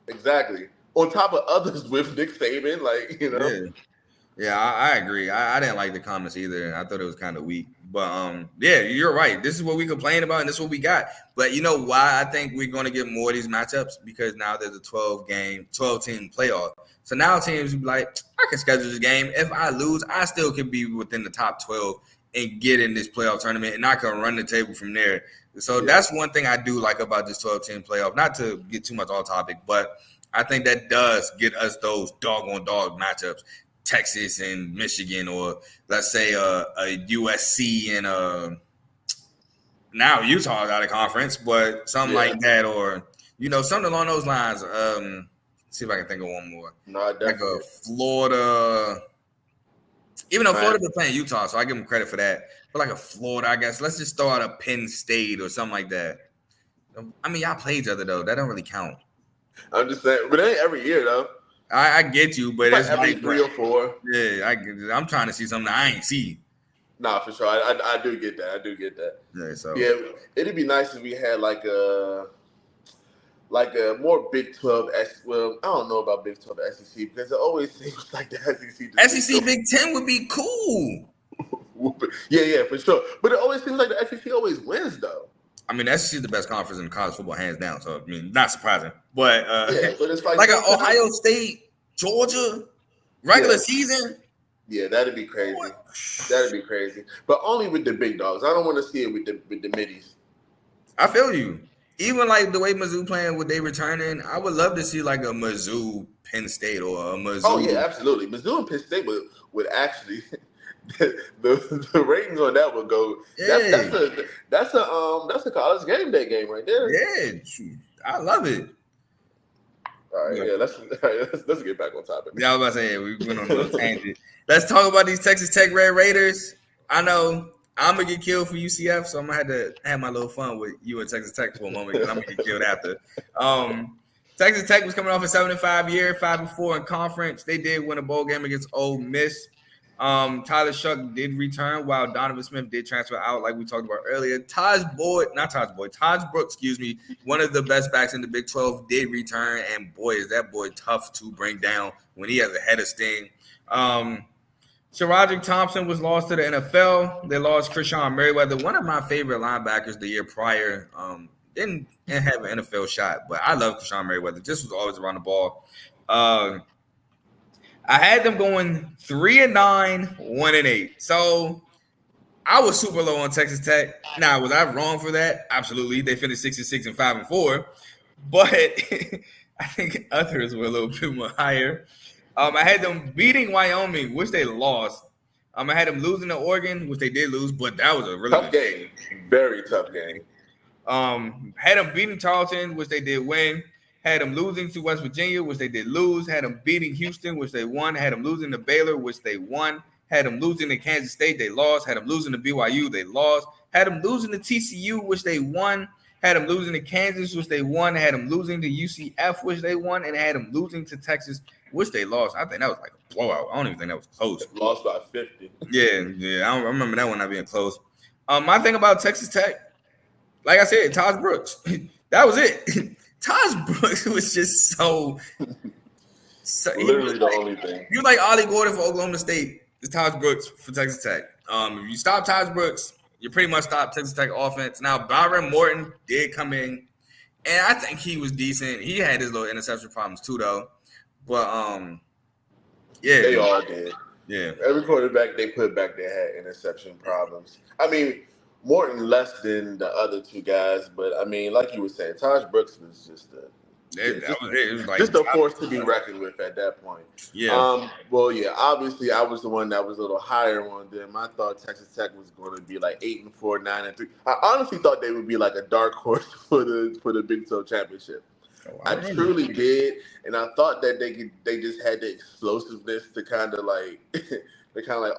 Exactly. On top of others with Nick Saban, like, you know. Yeah, I agree. I didn't like the comments either. I thought it was kind of weak. But yeah, you're right. This is what we complain about, and this is what we got. But you know why I think we're going to get more of these matchups? Because now there's a 12-team playoff. So now teams be like, I can schedule this game. If I lose, I still can be within the top 12 and get in this playoff tournament, and I can run the table from there. So that's one thing I do like about this 12-team playoff. Not to get too much off topic, but I think that does get us those dog-on-dog matchups. Texas and Michigan, or let's say a USC and now Utah's out of conference, but something like that, or something along those lines. See if I can think of one more. No, like a Florida, even though Florida been playing Utah, so I give them credit for that. But like a Florida, I guess. Let's just throw out a Penn State or something like that. I mean, y'all play each other though. That don't really count. I'm just saying, but it ain't every year though. I get you, but it's every 3 or 4. Yeah, I'm trying to see something I ain't see. Nah, for sure. I do get that. Yeah, so it'd be nice if we had like a more Big 12. Well, I don't know about Big 12 SEC because it always seems like the SEC. SEC Big 10 would be cool. Yeah, for sure. But it always seems like the SEC always wins though. I mean, SEC is the best conference in college football, hands down. So, I mean, not surprising. But, but it's like an Ohio State, Georgia, regular season. Yeah, that'd be crazy. That'd be crazy. But only with the big dogs. I don't want to see it with the middies. I feel you. Even like the way Mizzou playing, with they returning, I would love to see like a Mizzou Penn State or a Mizzou. Oh, yeah, absolutely. Mizzou and Penn State would actually – the ratings on that would go. Yeah. That's a college game day game right there. Yeah, I love it. All right, let's get back on topic. Yeah, I was about to say we went on a little tangent. Let's talk about these Texas Tech Red Raiders. I know I'm gonna get killed for UCF, so I'm gonna have to have my little fun with you and Texas Tech for a moment because I'm gonna get killed after. Texas Tech was coming off a 7-5 year, 5-4 in conference. They did win a bowl game against Ole Miss. Tyler Shuck did return while Donovan Smith did transfer out, like we talked about earlier. Taj Brooks, one of the best backs in the Big 12, did return, and boy, is that boy tough to bring down when he has a head of steam. Sharadrick Thompson was lost to the NFL. They lost Krishan Merriweather, one of my favorite linebackers the year prior. Didn't have an NFL shot, but I love Krishan Merriweather. Just was always around the ball. I had them going 3-9, 1-8. So I was super low on Texas Tech. Now, was I wrong for that? Absolutely. They finished 6-6 and 5-4. But I think others were a little bit more higher. I had them beating Wyoming, which they lost. I had them losing to Oregon, which they did lose, but that was a really tough game. Very tough game. Had them beating Tarleton, which they did win. Had them losing to West Virginia, which they did lose. Had them beating Houston, which they won. Had them losing to Baylor, which they won. Had them losing to Kansas State, they lost. Had them losing to BYU, they lost. Had them losing to TCU, which they won. Had them losing to Kansas, which they won. Had them losing to UCF, which they won. And had them losing to Texas, which they lost. I think that was like a blowout. I don't even think that was close. Lost by 50. Yeah. I remember that one not being close. My thing about Texas Tech, like I said, Taj Brooks. That was it. Taj Brooks was just so literally the only thing. You like Ollie Gordon for Oklahoma State. It's Taj Brooks for Texas Tech. If you stop Taj Brooks, you pretty much stop Texas Tech offense. Now, Byron Morton did come in, and I think he was decent. He had his little interception problems too, though. But yeah, they all did. Yeah, every quarterback they put back there had interception problems. I mean, Morton less than the other two guys, but I mean, like you were saying, Taj Brooks was just a force to be reckoned with at that point. Yeah. Well, yeah. Obviously, I was the one that was a little higher on them. I thought Texas Tech was going to be like 8-4, 9-3. I honestly thought they would be like a dark horse for the Big 12 championship. I truly did, and I thought that they just had the explosiveness to kind of like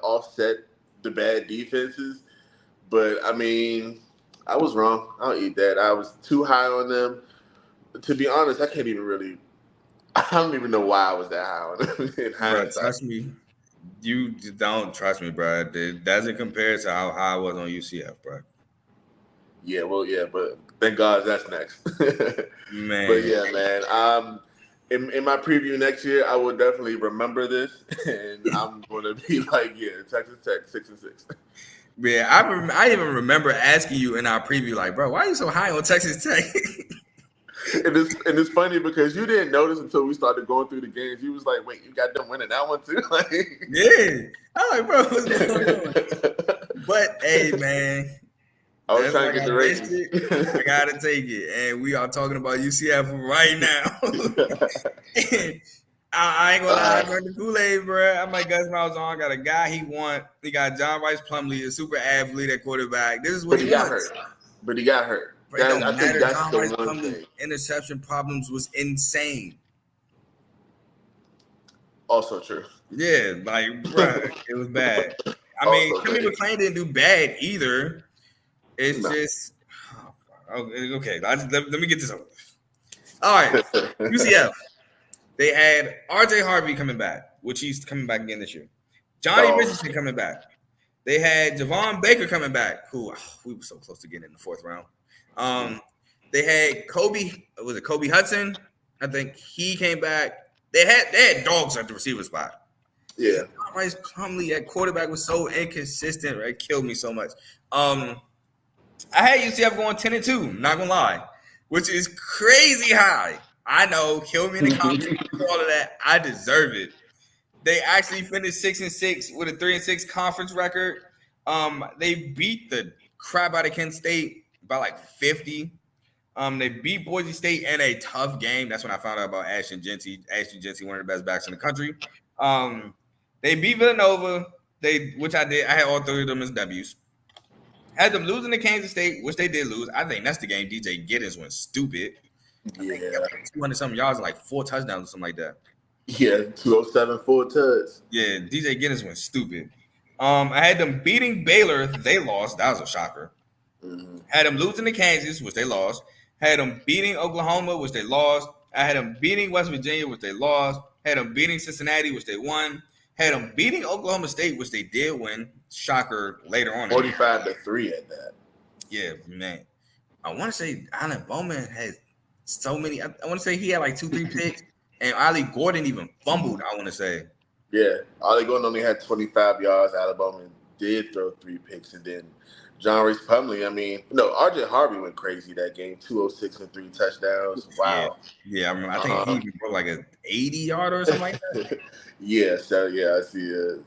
offset the bad defenses. But I mean, I was wrong. I'll eat that. I was too high on them. To be honest, I don't even know why I was that high on them. In hindsight. Trust me. You don't trust me, bro. It doesn't compare to how high I was on UCF, bro. Yeah, well, yeah, but Thank God that's next. Man. But yeah, man. In my preview next year, I will definitely remember this, and I'm going to be like, yeah, Texas Tech 6-6. Yeah, I even remember asking you in our preview, like, bro, why are you so high on Texas Tech? And it's funny because you didn't notice until we started going through the games. You was like, wait, you got them winning that one too? Like, Yeah. I'm like, bro, what's going on? But hey, man. I was trying to get the ratings. I gotta take it. And we are talking about UCF right now. I ain't gonna lie, I drank the Kool-Aid, bro. I'm like Gus Malzahn, got a guy he want. He got John Rice Plumlee, a super athlete at quarterback. This is what he got hurt. But he got hurt. Bro, I think that's John the Rice one Plumlee thing. Interception problems was insane. Also true. Yeah, like, bro, it was bad. I mean, Timmy McClain didn't do bad either. It's just okay. Let me get this over. All right, UCF. They had RJ Harvey coming back, which he's coming back again this year. Johnny Richardson coming back. They had Javon Baker coming back, who we were so close to getting in the fourth round. They had Kobe Hudson? I think he came back. They had dogs at the receiver spot. Yeah. Rice Plumlee at quarterback was so inconsistent, right? It killed me so much. I had UCF going 10-2, not gonna lie, which is crazy high. I know, kill me in the comments, all of that. I deserve it. They actually finished 6-6 with a 3-6 conference record. They beat the crap out of Kent State by like 50. They beat Boise State in a tough game. That's when I found out about Ashton Jeanty. Ashton Jeanty, one of the best backs in the country. They beat Villanova, which I did. I had all three of them as W's. Had them losing to Kansas State, which they did lose. I think that's the game DJ Giddens went stupid. Yeah. 200-something yards, like 4 touchdowns or something like that. Yeah, 207, 4 touchdowns. Yeah, DJ Giddens went stupid. I had them beating Baylor. They lost. That was a shocker. Mm-hmm. Had them losing to Kansas, which they lost. Had them beating Oklahoma, which they lost. I had them beating West Virginia, which they lost. Had them beating Cincinnati, which they won. Had them beating Oklahoma State, which they did win. Shocker later on. 45-3 at that. Yeah, man. I want to say Allen Bowman has so many. I want to say he had like 2-3 picks. And Ollie Gordon even fumbled, I want to say. Yeah, Ollie Gordon only had 25 yards. Alabama did throw 3 picks. And then John Rice Plumlee, RJ Harvey went crazy that game. 206 and 3 touchdowns. Wow. Yeah, I remember. I think he even broke like an 80-yarder or something like that. Yeah, so yeah, I see a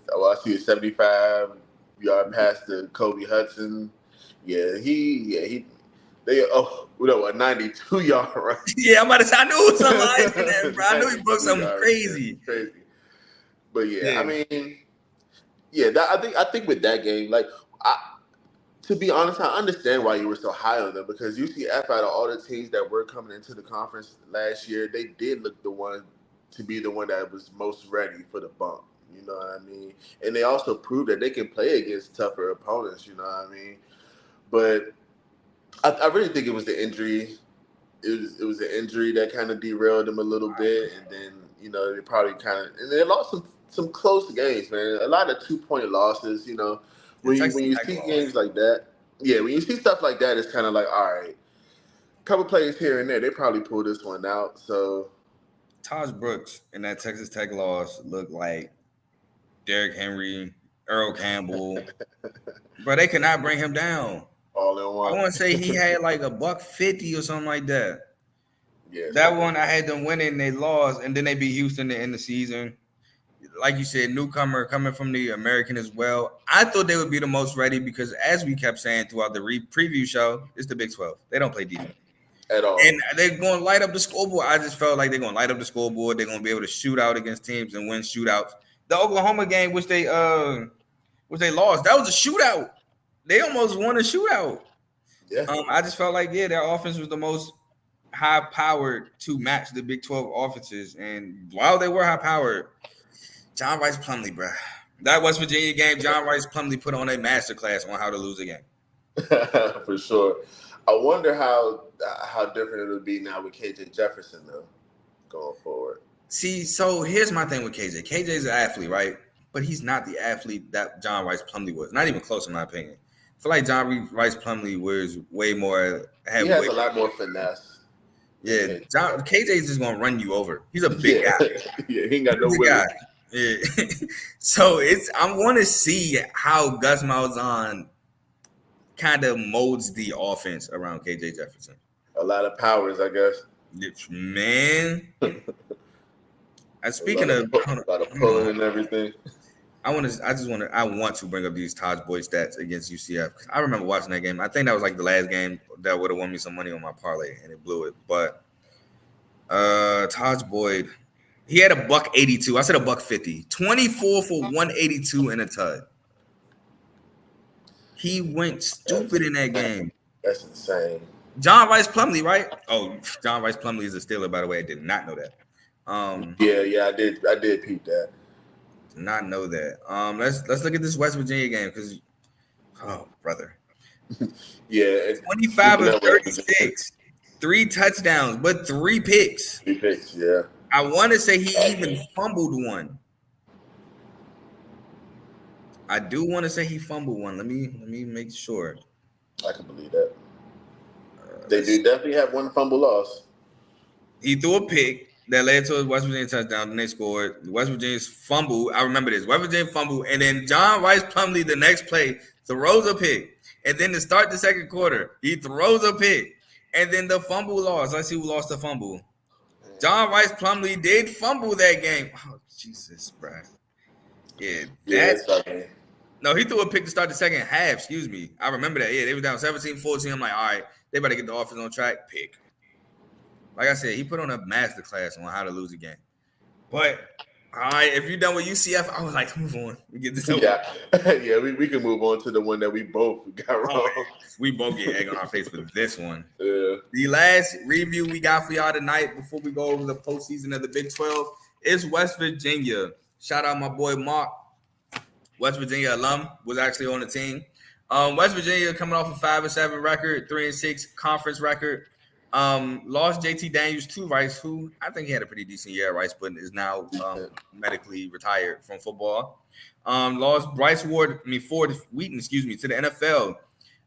75-yard pass to Kobe Hudson. Yeah, they a 92-yard run. Yeah, I'm about to say, I knew it was something like that, bro. I knew he broke something crazy. But yeah, I mean, yeah, I think with that game, like, to be honest, I understand why you were so high on them, because UCF, out of all the teams that were coming into the conference last year, they did look to be the one that was most ready for the bump. You know what I mean? And they also proved that they can play against tougher opponents. You know what I mean? But I really think it was the injury. It was the injury that kind of derailed them a little bit, and then they probably and they lost some close games, man. A lot of 2-point losses. When you see games like that, yeah, when you see stuff like that, it's kind of like, all right, a couple plays here and there, they probably pull this one out. So Taj Brooks in that Texas Tech loss looked like Derrick Henry, Earl Campbell, but they could not bring him down. All in one. I want to say he had like $150 or something like that. Yeah, that one I had them winning, they lost, and then they beat Houston to end the season. Like you said, newcomer coming from the American as well. I thought they would be the most ready because, as we kept saying throughout the preview show, it's the Big 12. They don't play defense at all, and they're going to light up the scoreboard. I just felt like they're going to light up the scoreboard. They're going to be able to shoot out against teams and win shootouts. The Oklahoma game, which they lost, that was a shootout. They almost won a shootout. Yeah. I just felt like, their offense was the most high-powered to match the Big 12 offenses. And while they were high-powered, John Rice Plumlee, bro. That West Virginia game, John Rice Plumlee put on a masterclass on how to lose a game. For sure. I wonder how different it'll be now with KJ Jefferson, though, going forward. See, so here's my thing with KJ. KJ's an athlete, right? But he's not the athlete that John Rice Plumlee was. Not even close, in my opinion. feel like John Rice Plumlee was way more. He has a lot more finesse. Yeah, KJ is just gonna run you over. He's a big guy. Yeah, he ain't got no big willing. guy. Yeah. So I want to see how Gus Malzahn kind of molds the offense around KJ Jefferson. A lot of powers, I guess. Man. And speaking of a lot of pulling and everything. I want to bring up these Taj Boyd stats against UCF. I remember watching that game. I think that was like the last game that would have won me some money on my parlay, and it blew it. But Taj Boyd, he had $182. I said $150. 24 for 182 in a tug. He went stupid in that game. That's insane. John Rice Plumlee, right? Oh, John Rice Plumlee is a Steeler, by the way. I did not know that. Yeah, I did peep that. Did not know that. Let's look at this West Virginia game because, oh brother, yeah, 25 of 36, 3 touchdowns, but 3 picks. 3 picks, yeah. I want to say he even fumbled one. I do want to say he fumbled one. Let me make sure. I can believe that. They do definitely have one fumble loss. He threw a pick that led to a West Virginia touchdown, and they scored. West Virginia's fumble. I remember this. West Virginia fumble, and then John Rice Plumlee the next play throws a pick, and then to start the second quarter, he throws a pick, and then the fumble loss. Let's see who lost the fumble. John Rice Plumlee did fumble that game. Oh Jesus, bro. Yeah, no, he threw a pick to start the second half. Excuse me. I remember that. Yeah, they were down 17-14. I'm like, all right, they better get the offense on track. Pick. Like I said, he put on a master class on how to lose a game. But all right, if you're done with UCF, I was like, move on. We get this over. Yeah, we can move on to the one that we both got wrong. We both get egg on our face for this one. Yeah. The last review we got for y'all tonight before we go over the postseason of the Big 12 is West Virginia. Shout out my boy Mark. West Virginia alum was actually on the team. West Virginia coming off a 5-7 record, 3-6 conference record. Lost JT Daniels to Rice, who I think he had a pretty decent year at Rice, but is now medically retired from football. Lost Ford Wheaton, to the NFL.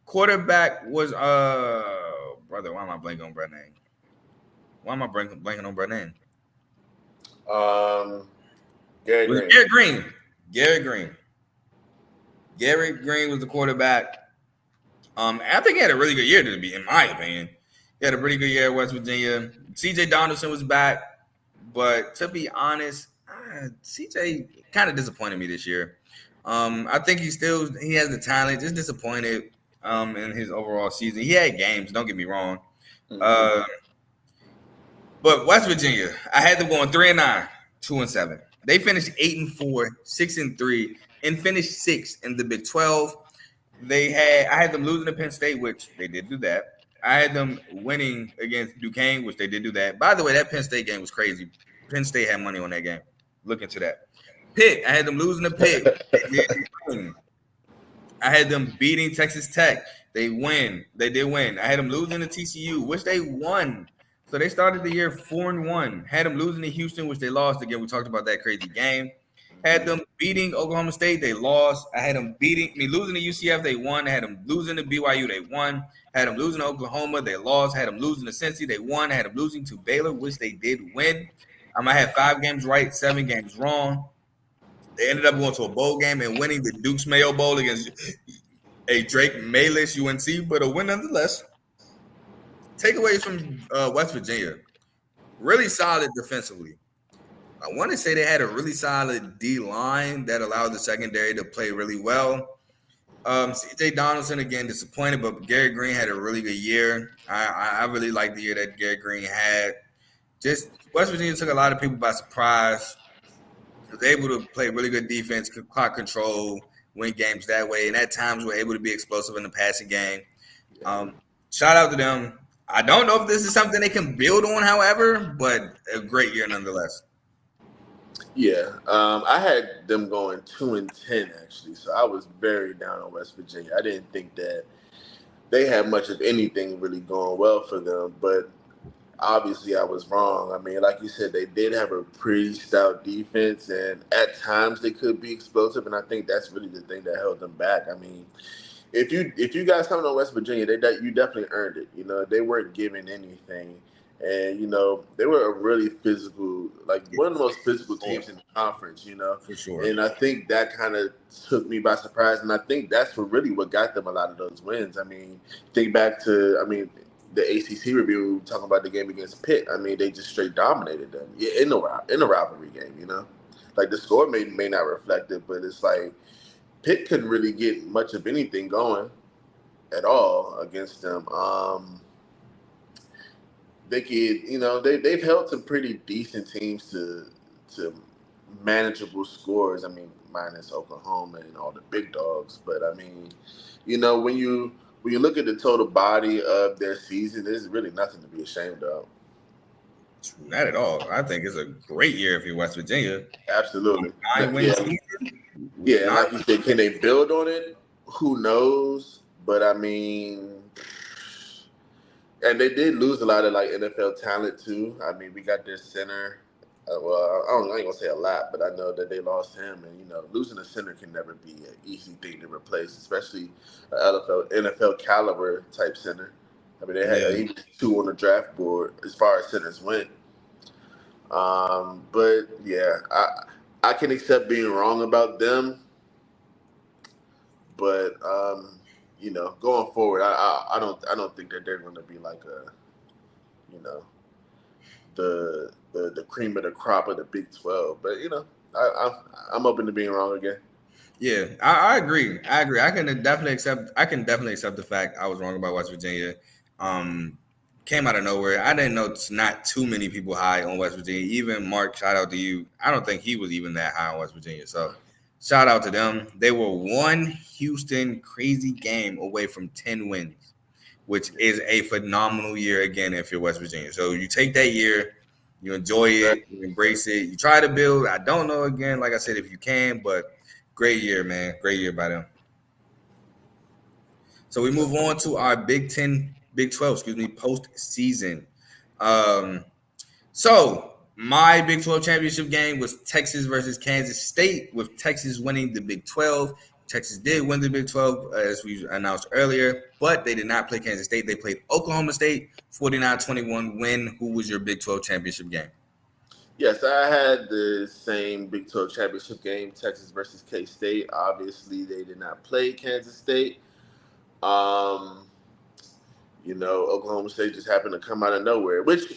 Quarterback was brother. Why am I blanking on Brett's name? Why am I blanking on Brett's name? Garrett Green was the quarterback. I think he had a really good year in my opinion. He had a pretty good year at West Virginia. CJ Donaldson was back, but to be honest, CJ kind of disappointed me this year. I think he has the talent, just disappointed in his overall season. He had games, don't get me wrong. But West Virginia, I had them going 3-9, 2-7. They finished 8-4, 6-3, and finished 6th in the Big 12. I had them losing to Penn State, which they did do that. I had them winning against Duquesne, which they did do that. By the way, that Penn State game was crazy. Penn State had money on that game. Look into that. Pitt, I had them losing to Pitt. I had them beating Texas Tech. They did win. I had them losing to TCU, which they won. So they started the year 4-1. Had them losing to Houston, which they lost. Again, we talked about that crazy game. Had them beating Oklahoma State. They lost. I had them losing to UCF. They won. I had them losing to BYU. They won. Had them losing to Oklahoma. They lost. Had them losing to Cincy. They won. Had them losing to Baylor, which they did win. I had 5 games right, 7 games wrong. They ended up going to a bowl game and winning the Duke's Mayo Bowl against a Drake Mayless UNC, but a win nonetheless. Takeaways from West Virginia. Really solid defensively. I want to say they had a really solid D-line that allowed the secondary to play really well. CJ Donaldson, again, disappointed, but Garrett Green had a really good year. I really liked the year that Garrett Green had. Just West Virginia took a lot of people by surprise. Was able to play really good defense, clock control, win games that way, and at times were able to be explosive in the passing game. Shout out to them. I don't know if this is something they can build on, however, but a great year nonetheless. Yeah, I had them going 2-10 actually, so I was very down on West Virginia. I didn't think that they had much of anything really going well for them, but obviously I was wrong. I mean, like you said, they did have a pretty stout defense, and at times they could be explosive, and I think that's really the thing that held them back. I mean, if you guys coming on West Virginia, you definitely earned it. You know, they weren't given anything, and you know they were a really physical, like one of the most physical teams in the conference. You know, for sure. And I think that kind of took me by surprise, and I think that's what got them a lot of those wins. I mean, think back to the ACC review talking about the game against Pitt. I mean, they just straight dominated them in the rivalry game. You know, like the score may not reflect it, but it's like Pitt couldn't really get much of anything going at all against them. They could, you know, they've held some pretty decent teams to manageable scores. I mean, minus Oklahoma and all the big dogs, but I mean, you know, when you look at the total body of their season, there's really nothing to be ashamed of. Not at all. I think it's a great year if you're West Virginia. Absolutely. 9-win season. Yeah, like you said, can they build on it? Who knows? But I mean, and they did lose a lot of like NFL talent too. I mean, we got their center. Well, I ain't gonna say a lot, but I know that they lost him, and you know, losing a center can never be an easy thing to replace, especially an NFL caliber type center. I mean, they had even 2 on the draft board as far as centers went. But yeah, I can accept being wrong about them, but you know, going forward, I don't think that they're going to be like a, you know, the cream of the crop of the Big 12. But you know, I'm open to being wrong again. Yeah, I agree. I can definitely accept the fact I was wrong about West Virginia. Came out of nowhere. I didn't know it's not too many people high on West Virginia. Even Mark, shout out to you. I don't think he was even that high on West Virginia. So shout out to them. They were one Houston crazy game away from 10 wins, which is a phenomenal year again if you're West Virginia. So you take that year, you enjoy it, you embrace it, you try to build. I don't know again, like I said, if you can, but great year, man. Great year by them. So we move on to our Big 12, postseason. So my Big 12 championship game was Texas versus Kansas State, with Texas winning the Big 12. Texas did win the Big 12, as we announced earlier, but they did not play Kansas State. They played Oklahoma State, 49-21 win. Who was your Big 12 championship game? Yes, I had the same Big 12 championship game, Texas versus K-State. Obviously, they did not play Kansas State. You know, Oklahoma State just happened to come out of nowhere, which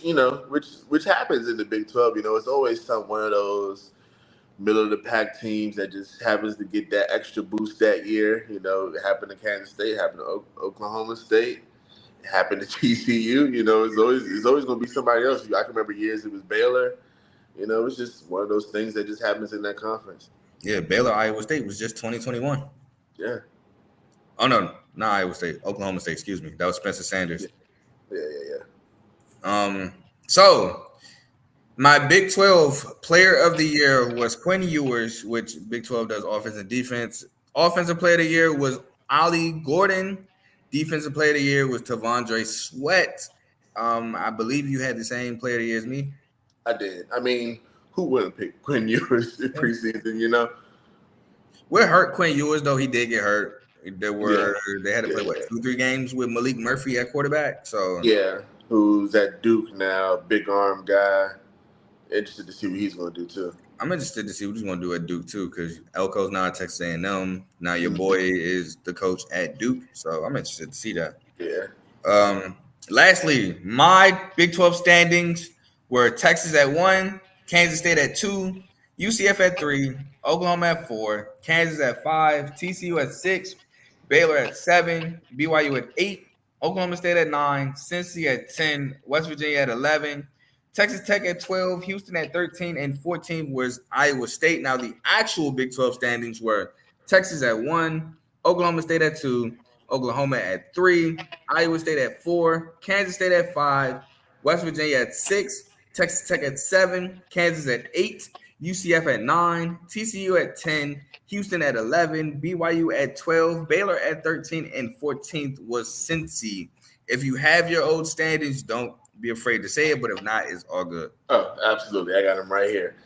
happens in the Big 12. You know, it's always one of those middle of the pack teams that just happens to get that extra boost that year. You know, it happened to Kansas State, it happened to Oklahoma State, it happened to TCU. You know, it's always going to be somebody else. I can remember years it was Baylor. You know, it's just one of those things that just happens in that conference. Yeah, Baylor, Iowa State was just 2021. Yeah. Oh, no, not Iowa State. Oklahoma State, excuse me. That was Spencer Sanders. Yeah. So my Big 12 player of the year was Quinn Ewers, which Big 12 does offense and defense. Offensive player of the year was Ollie Gordon. Defensive player of the year was Tavondre Sweat. I believe you had the same player of the year as me. I did. I mean, who wouldn't pick Quinn Ewers in preseason, you know? We're hurt Quinn Ewers, though. He did get hurt. They had to play 2-3 games with Malik Murphy at quarterback. So who's at Duke now, big arm guy. Interested to see what he's going to do too. I'm interested to see what he's going to do at Duke too, because Elko's now at Texas A&M. Now your boy is the coach at Duke, so I'm interested to see that. Yeah. Lastly, my Big 12 standings were Texas at 1, Kansas State at 2, UCF at 3, Oklahoma at 4, Kansas at 5, TCU at 6, Baylor at 7, BYU at 8, Oklahoma State at 9, Cincy at 10, West Virginia at 11, Texas Tech at 12, Houston at 13, and 14 was Iowa State. Now, the actual Big 12 standings were Texas at 1, Oklahoma State at 2, Oklahoma at 3, Iowa State at 4, Kansas State at 5, West Virginia at 6, Texas Tech at 7, Kansas at 8, UCF at 9, TCU at 10, Houston at 11, BYU at 12, Baylor at 13, and 14th was Cincy. If you have your old standings, don't be afraid to say it, but if not, it's all good. Oh, absolutely. I got them right here.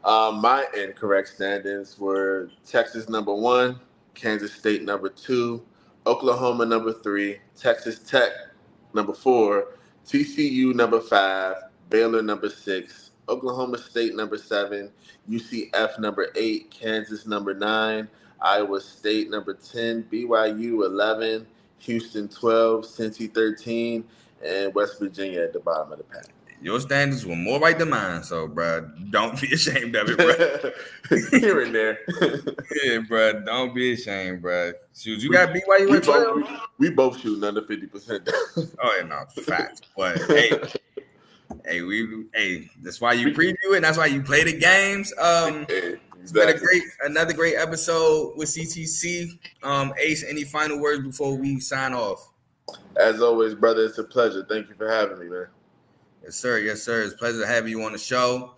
My incorrect standings were Texas number 1, Kansas State number 2, Oklahoma number 3, Texas Tech number 4, TCU number 5, Baylor number 6, Oklahoma State number 7, UCF number 8, Kansas number 9, Iowa State number 10, BYU 11, Houston 12, Cincy 13, and West Virginia at the bottom of the pack. Your standards were more right than mine, so, bro, don't be ashamed of it, bro. Here and there. Yeah, bro, don't be ashamed, bro. Shoot, you got BYU at 12? We both shooting under 50%. Oh, yeah, no, facts. But, hey, that's why you preview it, and that's why you play the games. It's been another great episode with CTC. Ace, any final words before we sign off? As always, brother, it's a pleasure. Thank you for having me, man. Yes, sir. Yes, sir. It's a pleasure to have you on the show.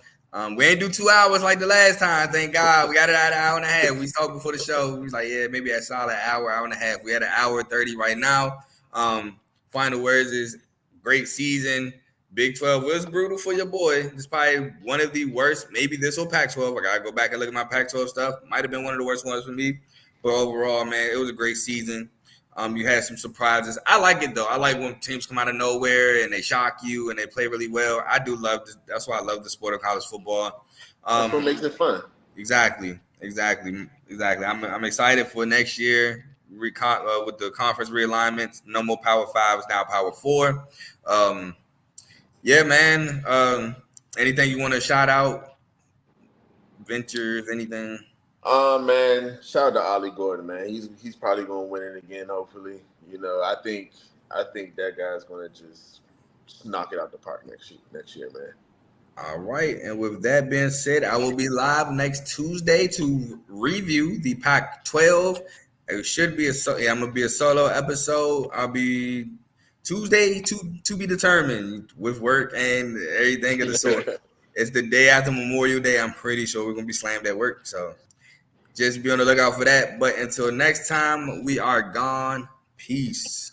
We ain't do 2 hours like the last time. Thank God. We got it at an hour and a half. We talked before the show. We was like, yeah, maybe a solid hour and a half. We had an hour 30 right now. Final words is great season. Big 12 was brutal for your boy. It's probably one of the worst. Maybe this or Pac-12. I got to go back and look at my Pac-12 stuff. Might have been one of the worst ones for me. But overall, man, it was a great season. You had some surprises. I like it, though. I like when teams come out of nowhere and they shock you and they play really well. I do love this. That's why I love the sport of college football. That's what makes it fun. Exactly. I'm excited for next year with the conference realignments. No more Power 5, it's now Power 4. Yeah, man. Anything you want to shout out? Ventures, anything? Man, shout out to Ollie Gordon, man. He's probably gonna win it again, hopefully. You know, I think that guy's gonna just knock it out the park next year, man. All right, and with that being said, I will be live next Tuesday to review the Pac-12. It should be I'm gonna be a solo episode. I'll be Tuesday to be determined with work and everything of the sort. It's the day after Memorial Day. I'm pretty sure we're gonna be slammed at work, so just be on the lookout for that. But until next time, we are gone. Peace.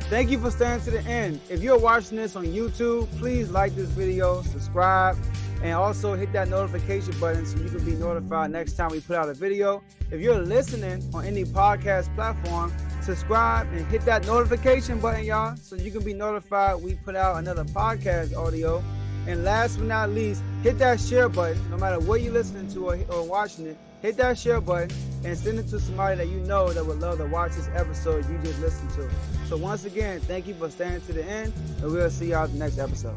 Thank you for staying to the end. If you're watching this on YouTube, please like this video, subscribe, and also hit that notification button so you can be notified next time we put out a video. If you're listening on any podcast platform, subscribe and hit that notification button, y'all, so you can be notified we put out another podcast audio. And last but not least, hit that share button. No matter what you're listening to or watching it, hit that share button and send it to somebody that you know that would love to watch this episode you just listened to. So once again, thank you for staying to the end, and we'll see y'all at the next episode.